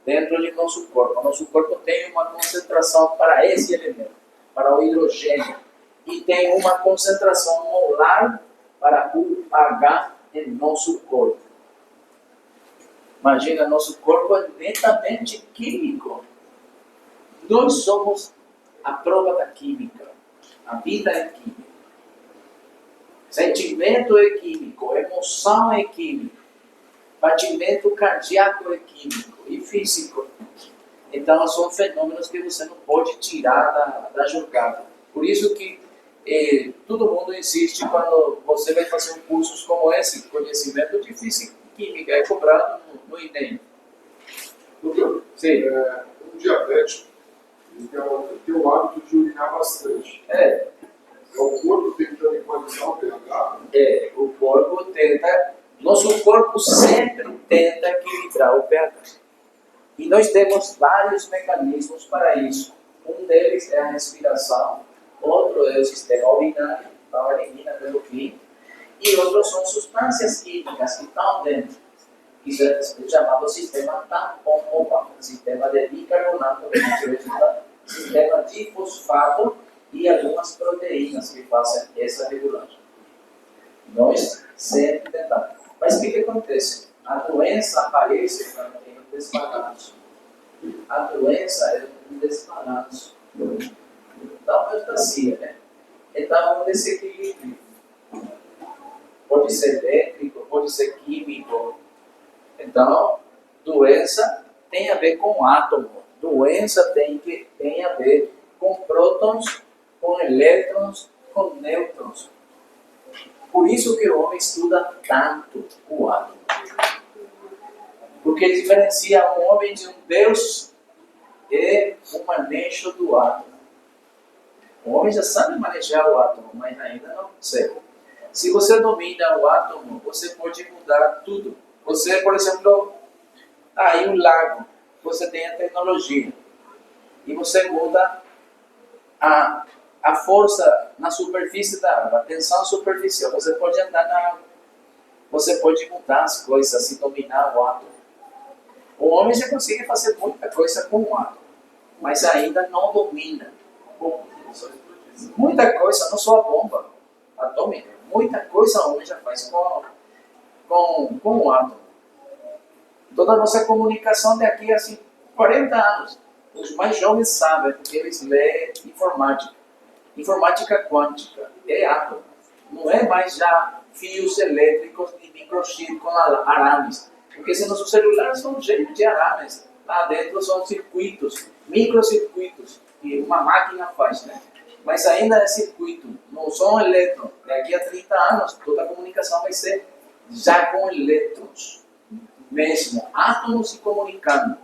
Speaker 1: dentro de nosso corpo. Nosso corpo tem uma concentração para esse elemento, para o hidrogênio, e tem uma concentração molar para o H em nosso corpo. Imagina, nosso corpo é netamente químico. Nós somos a prova da química. A vida é química. Sentimento é químico, emoção é químico, batimento cardíaco é químico e físico. Então, são fenômenos que você não pode tirar da jogada. Por isso que todo mundo insiste quando você vai fazer cursos como esse, conhecimento de física e química, é cobrado no INEM.
Speaker 3: Doutor,
Speaker 1: Sim.
Speaker 3: Um diabético ele tem o hábito de urinar bastante. O corpo tentando equalizar o pH.
Speaker 1: O corpo tenta, nosso corpo sempre tenta equilibrar o pH. E nós temos vários mecanismos para isso. Um deles é a respiração, outro é o sistema urinário, a urina pelo rim, e outros são substâncias químicas que estão dentro. Isso é chamado sistema tampão-bomba, sistema de bicarbonato de nitrogênio, sistema de fosfato e algumas proteínas que fazem essa regulação. Nós sempre tentamos. Mas o que acontece? A doença aparece quando tem um desbalanço. A doença é um desbalanço. Então, é eutasia, né? Então, é um desequilíbrio. Pode ser elétrico, pode ser químico. Então, doença tem a ver com átomo. Doença tem a ver com prótons, com elétrons, com nêutrons. Por isso que o homem estuda tanto o átomo. Porque ele diferencia um homem de um Deus e um manejo do átomo. O homem já sabe manejar o átomo, mas ainda não consegue. Se você domina o átomo, você pode mudar tudo. Você, por exemplo, aí um lago, você tem a tecnologia e você muda a força na superfície da água, a tensão superficial. Você pode andar na água, você pode mudar as coisas e dominar o átomo. O homem já consegue fazer muita coisa com o átomo, mas ainda não domina. Muita coisa, não só a bomba atômica, muita coisa o homem já faz com o átomo. Toda a nossa comunicação daqui a 40 anos, os mais jovens sabem, porque eles lêem informática. Informática quântica é átomo. Não é mais já fios elétricos de microchip com arames. Porque se nossos celulares são cheios de arames, lá dentro são circuitos, microcircuitos, que uma máquina faz, né? Mas ainda é circuito, não são elétrons. Daqui a 30 anos, toda a comunicação vai ser já com elétrons. Mesmo, átomos se comunicando.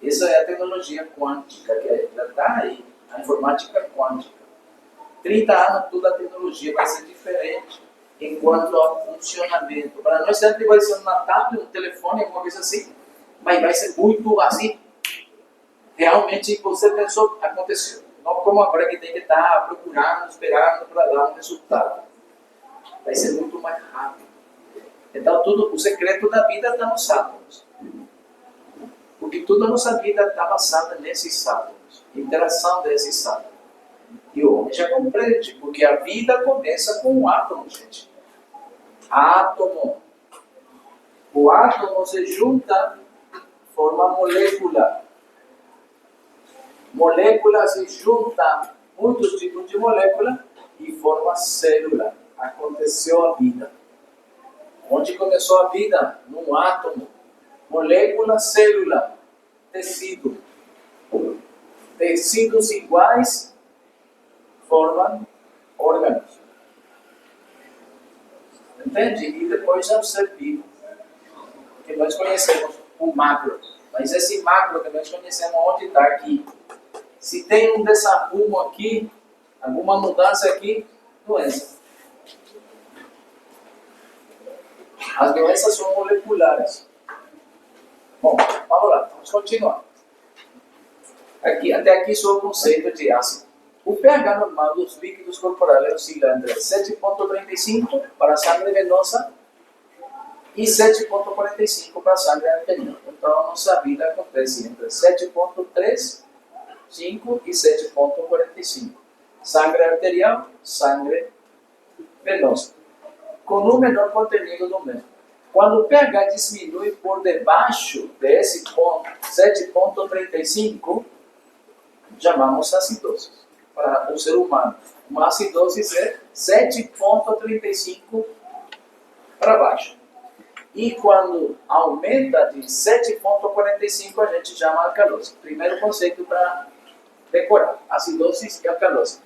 Speaker 1: Essa é a tecnologia quântica, que está aí, a informática quântica. 30 anos, toda a tecnologia vai ser diferente enquanto ao funcionamento. Para nós sempre vai ser uma tablet, um telefone, alguma coisa assim, mas vai ser muito assim. Realmente você pensou, aconteceu. Não como agora que tem que estar procurando, esperando para dar um resultado. Vai ser muito mais rápido. Então, o secreto da vida está nos átomos. Porque toda a nossa vida está basada nesses átomos, interação desses átomos. E o homem já compreende, porque a vida começa com um átomo, gente. Átomo. O átomo se junta, forma molécula. Molécula se junta, muitos tipos de molécula, e forma célula. Aconteceu a vida. Onde começou a vida? Num átomo. Molécula, célula, tecido. Tecidos iguais formam órgãos. Entende? E depois é o ser vivo. Que nós conhecemos o macro. Mas esse macro que nós conhecemos, onde está aqui? Se tem um desarrumo aqui, alguma mudança aqui, doença. As doenças são moleculares. Bom, vamos lá, vamos continuar. Até aqui só o conceito de ácido. O pH normal dos líquidos corporais oscila entre 7,35 para a sangue venosa e 7,45 para a sangue arterial. Então, a nossa vida acontece entre 7,35 e 7,45. Sangue arterial, sangue venosa, com um menor contenido do mesmo. Quando o pH diminui por debaixo desse ponto, 7,35, chamamos acidose. Para o ser humano, uma acidose é 7,35 para baixo. E quando aumenta de 7,45, a gente chama alcalose. Primeiro conceito para decorar, acidose e alcalose.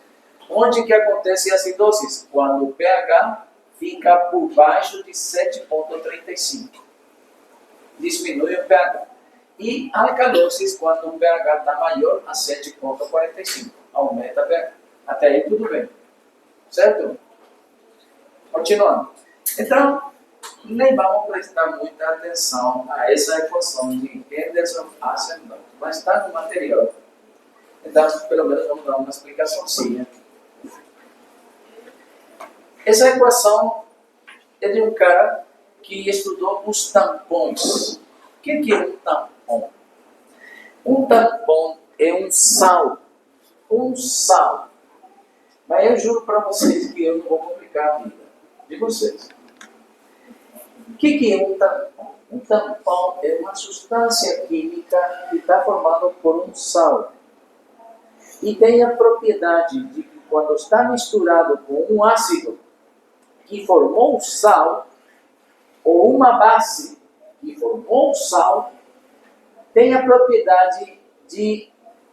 Speaker 1: Onde que acontece a acidose? Quando o pH fica por baixo de 7,35. Diminui o pH. E alcalose quando o pH está maior a 7,45. Aumenta o pH. Até aí tudo bem. Certo? Continuando. Então, nem vamos prestar muita atenção a essa equação de Henderson-Ascendant. Mas está no material. Então, pelo menos vamos dar uma explicaçãozinha. Essa equação é de um cara que estudou os tampões. O que é um tampão? Um tampão é um sal. Um sal. Mas eu juro para vocês que eu não vou complicar a vida de vocês. O que é um tampão? Um tampão é uma substância química que está formada por um sal. E tem a propriedade de que quando está misturado com um ácido que formou o sal, ou uma base que formou o sal, tem a propriedade de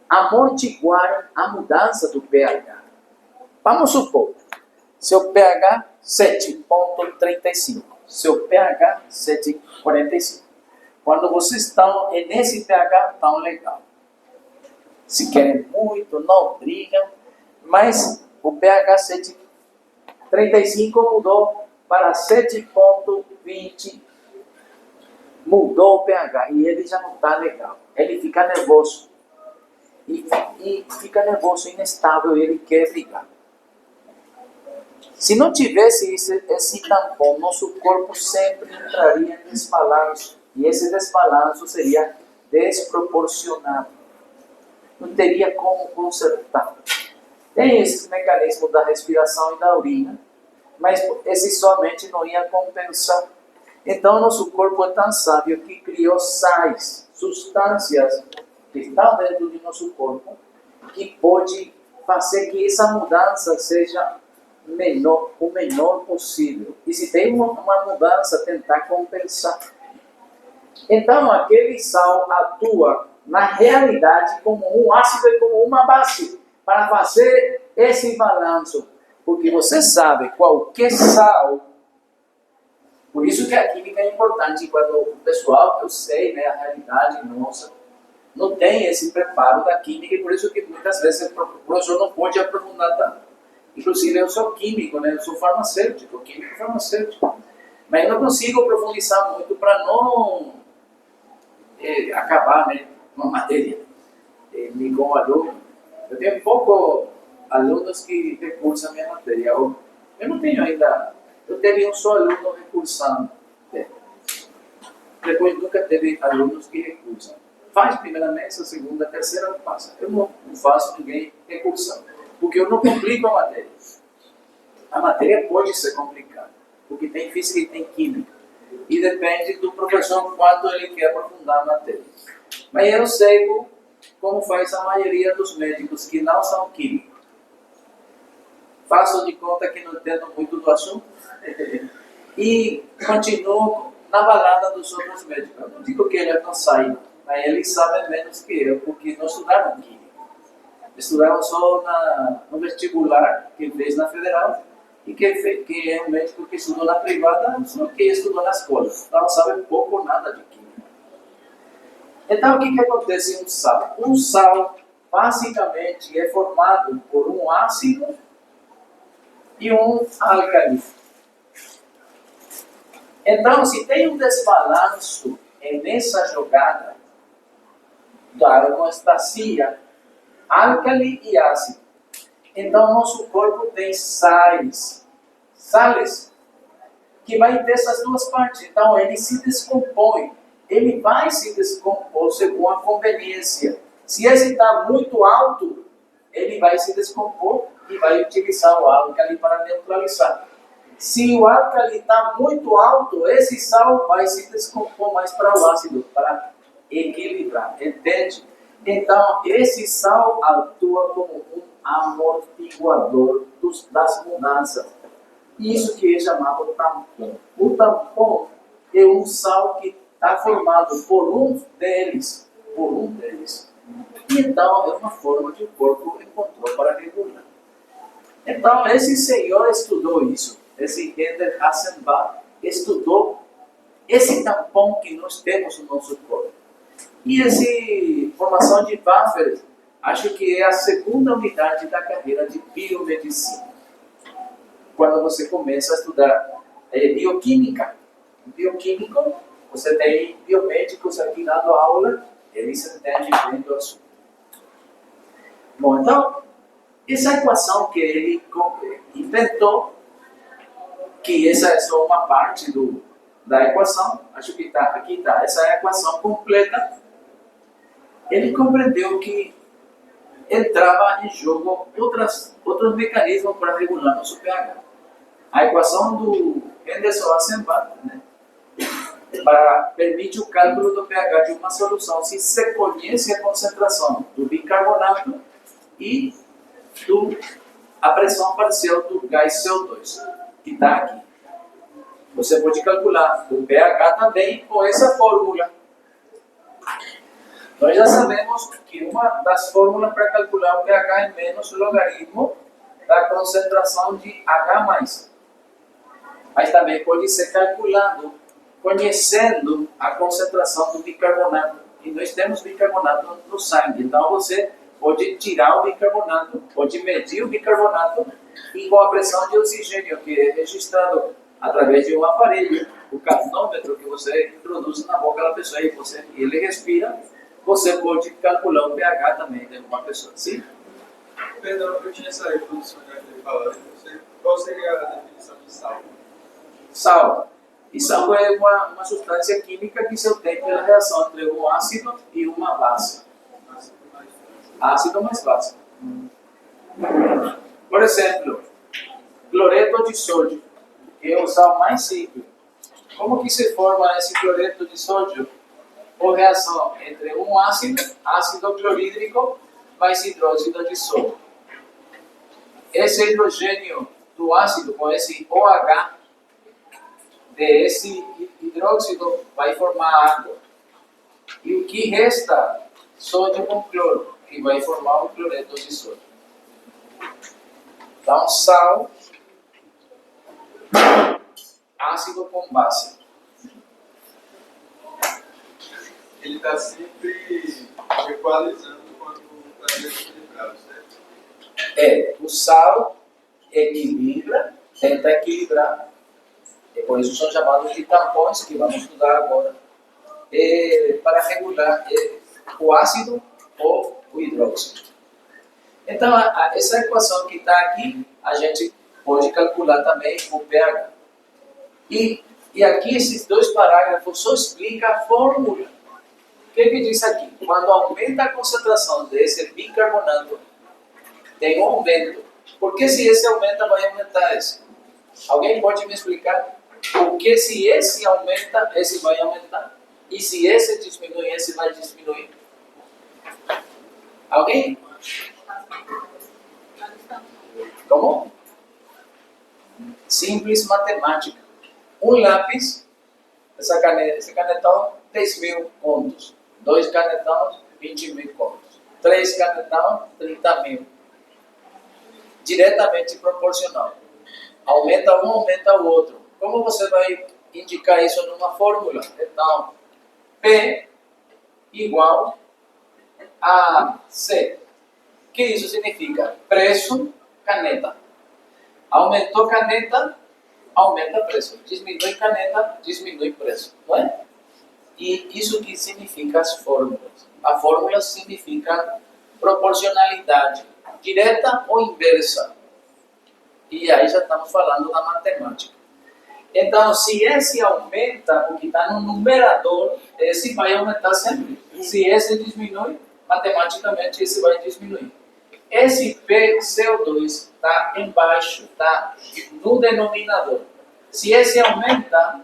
Speaker 1: amortiguar a mudança do pH. Vamos supor, seu pH 7,35, seu pH 7,45. Quando vocês estão nesse pH tão legal, se querem muito, não brigam, mas o pH 7,35 mudou para 7,20, mudou o pH e ele já não está legal. Ele fica nervoso. E fica nervoso, inestável, ele quer brigar. Se não tivesse esse tampão, nosso corpo sempre entraria em desbalanço. E esse desbalanço seria desproporcionado. Não teria como consertar. Tem esse mecanismo da respiração e da urina, mas esse somente não ia compensar. Então, nosso corpo é tão sábio que criou sais, substâncias que estão dentro de nosso corpo, que pode fazer que essa mudança seja o menor possível. E se tem uma mudança, tentar compensar. Então, aquele sal atua na realidade como um ácido e como uma base para fazer esse balanço. Porque você sabe, qualquer sal, por isso que a química é importante, quando o pessoal, eu sei, né, a realidade nossa, não tem esse preparo da química, e por isso que muitas vezes o professor não pode aprofundar tanto. Inclusive, eu sou químico, né, eu sou farmacêutico, químico farmacêutico, mas eu não consigo profundizar muito para não acabar, né, com a matéria, nem com o aluno. Eu tenho pouco alunos que recursam a minha matéria. Eu não tenho ainda, eu teria um só aluno recursando. Depois nunca teve alunos que recursam. Faz primeira mesa, segunda, terceira, passa. Eu não faço ninguém recursando, porque eu não complico a matéria. A matéria pode ser complicada, porque tem física e tem química. E depende do professor quanto ele quer aprofundar a matéria. Mas eu sei como faz a maioria dos médicos que não são químicos. Faço de conta que não entendo muito do assunto e continuo na balada dos outros médicos. Eu não digo que eles não saibam, mas eles sabem menos que eu, porque não estudaram química. Estudaram só no vestibular, que fez na federal, e que é um médico que estudou na privada, só que estudou na escola. Então sabe pouco ou nada de química. Então o que acontece em um sal? Um sal, basicamente, é formado por um ácido e um álcali. Então, se tem um desbalanço nessa jogada da homeostasia, álcali e ácido, Então, nosso corpo tem sales, que vai ter essas duas partes. Então, ele se descompõe. Ele vai se descompor segundo a conveniência. Se esse está muito alto, ele vai se descompor e vai utilizar o álcali para neutralizar. Se o álcali está muito alto, esse sal vai se descompor mais para o ácido, para equilibrar, entende? Então, esse sal atua como um amortiguador das mudanças. Isso que é chamado tampão. O tampão é um sal que está formado por um deles. Então, é uma forma que o corpo encontrou para regular. Então, esse senhor estudou isso. Esse Eder Hassenbach estudou esse tampão que nós temos no nosso corpo. E essa formação de Buffer, acho que é a segunda unidade da carreira de biomedicina. Quando você começa a estudar bioquímica. Bioquímico, você tem biomédicos aqui dando aula, eles entendem bem do assunto. Bom, então, essa equação que ele inventou, que essa é só uma parte da equação, acho que aqui está, essa é a equação completa. Ele compreendeu que entrava em jogo outros mecanismos para regular nosso pH. A equação do Henderson-Hassenbach, né, permite o cálculo do pH de uma solução se se conhece a concentração do bicarbonato e a pressão parcial do gás CO2, que está aqui. Você pode calcular o pH também com essa fórmula. Nós já sabemos que uma das fórmulas para calcular o pH é menos o logaritmo da concentração de H+. Mas também pode ser calculado conhecendo a concentração do bicarbonato. E nós temos bicarbonato no sangue. Então você pode tirar o bicarbonato, pode medir o bicarbonato e com a pressão de oxigênio que é registrado através de um aparelho, o capnômetro que você introduz na boca da pessoa e ele respira, você pode calcular o pH também de uma pessoa. Sim?
Speaker 2: Perdão, eu tinha saído do sonho que ele falou. Qual seria a definição de sal?
Speaker 1: Sal. E sal é uma substância química que se obtém pela reação entre um ácido e uma base. Ácido mais base. Por exemplo, cloreto de sódio, que é o sal mais simples. Como que se forma esse cloreto de sódio? Por reação entre um ácido clorídrico, mais hidróxido de sódio. Esse hidrogênio do ácido com esse OH desse hidróxido vai formar água. E o que resta? Sódio com cloro, que vai formar o cloreto de sódio. Então, sal, ácido com base.
Speaker 2: Ele está sempre equalizando quando está equilibrado, certo?
Speaker 1: O sal equilibra, tenta equilibrar. E por isso são chamados de tampões, que vamos estudar agora, para regular o ácido ou o hidróxido. Então, essa equação que está aqui, a gente pode calcular também o pH. E aqui, esses dois parágrafos só explicam a fórmula. O que diz aqui? Quando aumenta a concentração desse bicarbonato, tem um aumento. Porque se esse aumenta, vai aumentar esse. Alguém pode me explicar? Porque se esse aumenta, esse vai aumentar. E se esse diminui, esse vai diminuir. Alguém? Como? Simples matemática. Um lápis, esse canetão, 10.000 pontos. 2 canetões, 20.000 pontos. 3 canetões, 30.000. Diretamente proporcional. Aumenta um, aumenta o outro. Como você vai indicar isso numa fórmula? Então, P igual a C. O que isso significa? Preço, caneta. Aumentou caneta, aumenta preço. Diminui caneta, diminui preço. Não é? E isso que significa as fórmulas. A fórmula significa proporcionalidade. direta ou inversa. E aí já estamos falando da matemática. Então, se esse aumenta, o que está no numerador, esse vai aumentar sempre. Se esse diminui, matematicamente esse vai diminuir. Esse PCO2 está embaixo, está no denominador. Se esse aumenta,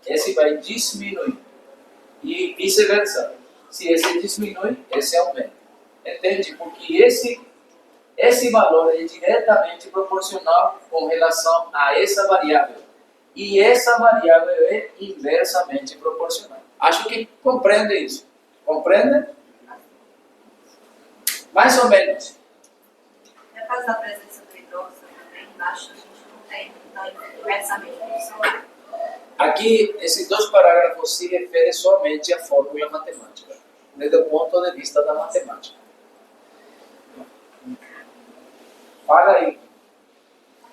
Speaker 1: esse vai diminuir. E vice-versa. Se esse diminui, esse aumenta. Entende? Porque esse valor é diretamente proporcional com relação a essa variável. E essa variável é inversamente proporcional. Acho que compreende isso. Compreende? Mais ou menos.
Speaker 4: No caso da presença do hidróxido também, embaixo a gente não tem, então inversamente proporcional.
Speaker 1: Aqui, esses dois parágrafos se referem somente à fórmula matemática, desde o ponto de vista da matemática. Fala aí.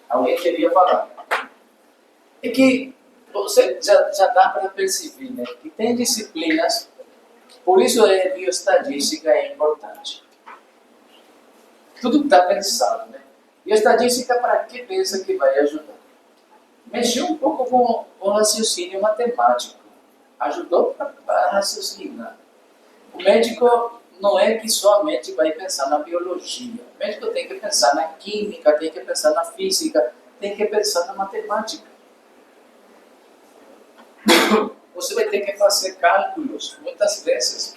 Speaker 1: Alguém queria falar? É que você já dá para perceber, né? Que tem disciplinas, por isso a bioestadística é importante. Tudo está pensado, né? Bioestadística, para que pensa que vai ajudar? Mexeu um pouco com o raciocínio matemático. Ajudou para raciocinar. O médico não é que somente vai pensar na biologia. O médico tem que pensar na química, tem que pensar na física, tem que pensar na matemática. Você vai ter que fazer cálculos, muitas vezes,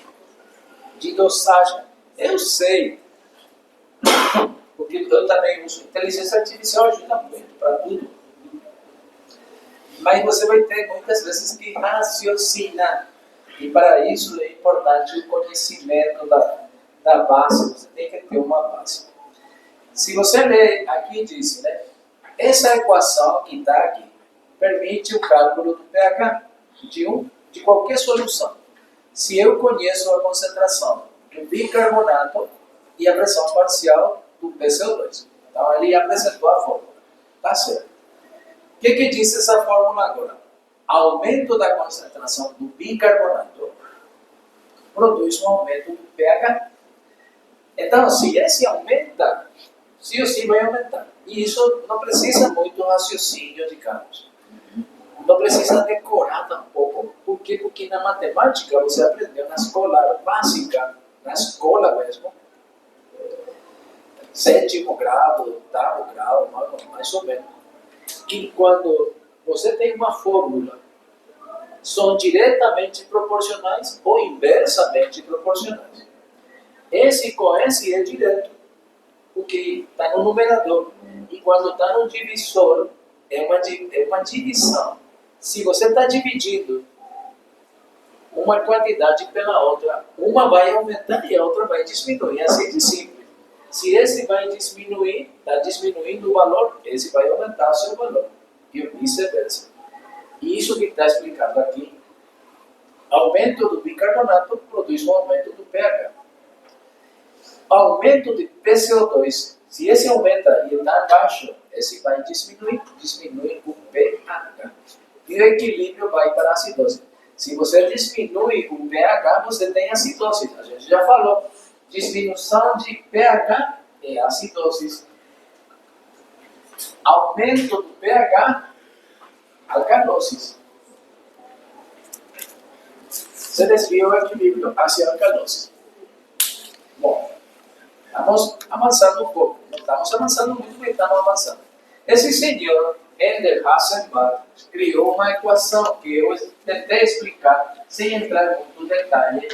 Speaker 1: de dosagem. Eu sei, porque eu também uso inteligência artificial, ajuda muito para tudo. Mas você vai ter muitas vezes que raciocinar. E para isso é importante o conhecimento da base. Você tem que ter uma base. Se você ler, aqui diz, né? Essa equação que está aqui permite o cálculo do pH de qualquer solução. Se eu conheço a concentração do bicarbonato e a pressão parcial do PCO2. Então ele apresentou a fórmula. Tá certo. O que diz essa fórmula agora? Aumento da concentração do bicarbonato produz um aumento do pH. Então, se esse aumenta, sim ou sim vai aumentar. E isso não precisa muito raciocínio, digamos. Não precisa decorar tampouco. Por quê? Porque na matemática você aprendeu na escola básica, na escola mesmo, 7º grau, 8º grau, mais ou menos. E quando você tem uma fórmula, são diretamente proporcionais ou inversamente proporcionais. Esse com esse é direto, porque está no numerador. E quando está no divisor, é uma divisão. Se você está dividindo uma quantidade pela outra, uma vai aumentar e a outra vai diminuir. Assim de simples. Se esse vai diminuir, está diminuindo o valor, esse vai aumentar o seu valor. E vice-versa. E isso que está explicado aqui, aumento do bicarbonato produz um aumento do pH. Aumento de PCO2, se esse aumenta e está abaixo, esse vai diminuir o pH. E o equilíbrio vai para a acidose. Se você diminui o pH, você tem acidose. A gente já falou. Diminuição de pH é acidose. Aumento do pH, alcalose. Se desvia o equilíbrio hacia alcalose. Bom, estamos avançando um pouco. Não estamos avançando muito, mas estamos avançando. Esse senhor, Ender Hasselbalch, criou uma equação que eu tentei explicar, sem entrar em muito detalhe,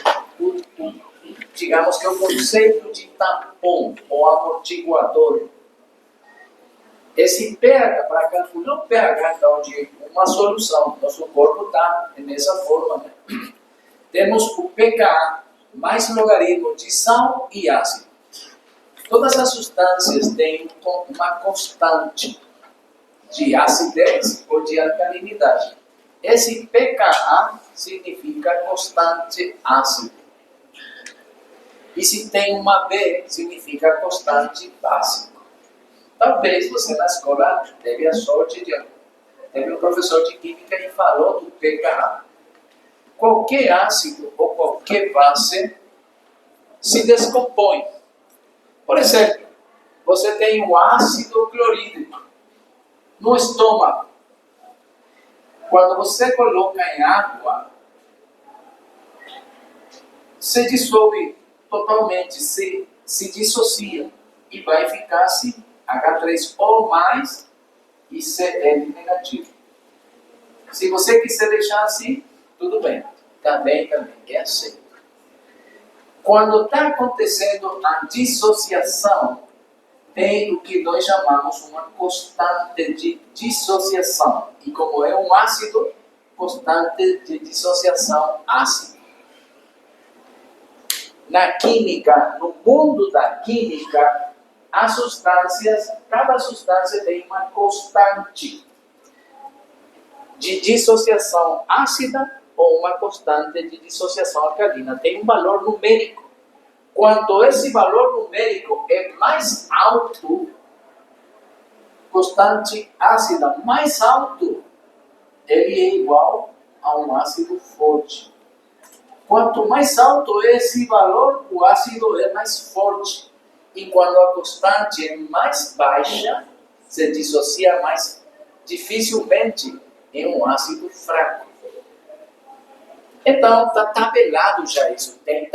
Speaker 1: digamos que é o conceito de tampão ou amortiguador. Esse pH, para calcular o pH então, de uma solução, nosso corpo está nessa forma, né? Temos o pKa mais logaritmo de sal e ácido. Todas as substâncias têm uma constante de acidez ou de alcalinidade. Esse pKa significa constante ácido. E se tem uma B, significa constante básico. Talvez você na escola teve a sorte de teve um professor de química e falou do pKa. Qualquer ácido ou qualquer base se descompõe. Por exemplo, você tem o ácido clorídrico no estômago. Quando você coloca em água, se dissolve totalmente, se dissocia e vai ficar assim, H3O mais e Cl negativo. Se você quiser deixar assim, tudo bem. Também é aceito. Quando está acontecendo a dissociação, tem o que nós chamamos uma constante de dissociação. E como é um ácido, constante de dissociação ácido. Na química, no mundo da química, as substâncias, cada substância tem uma constante de dissociação ácida ou uma constante de dissociação alcalina. Tem um valor numérico. Quanto esse valor numérico é mais alto, constante ácida mais alto, ele é igual a um ácido forte. Quanto mais alto é esse valor, o ácido é mais forte. E quando a constante é mais baixa, se dissocia mais dificilmente em um ácido fraco. Então, está tabelado já isso. Tem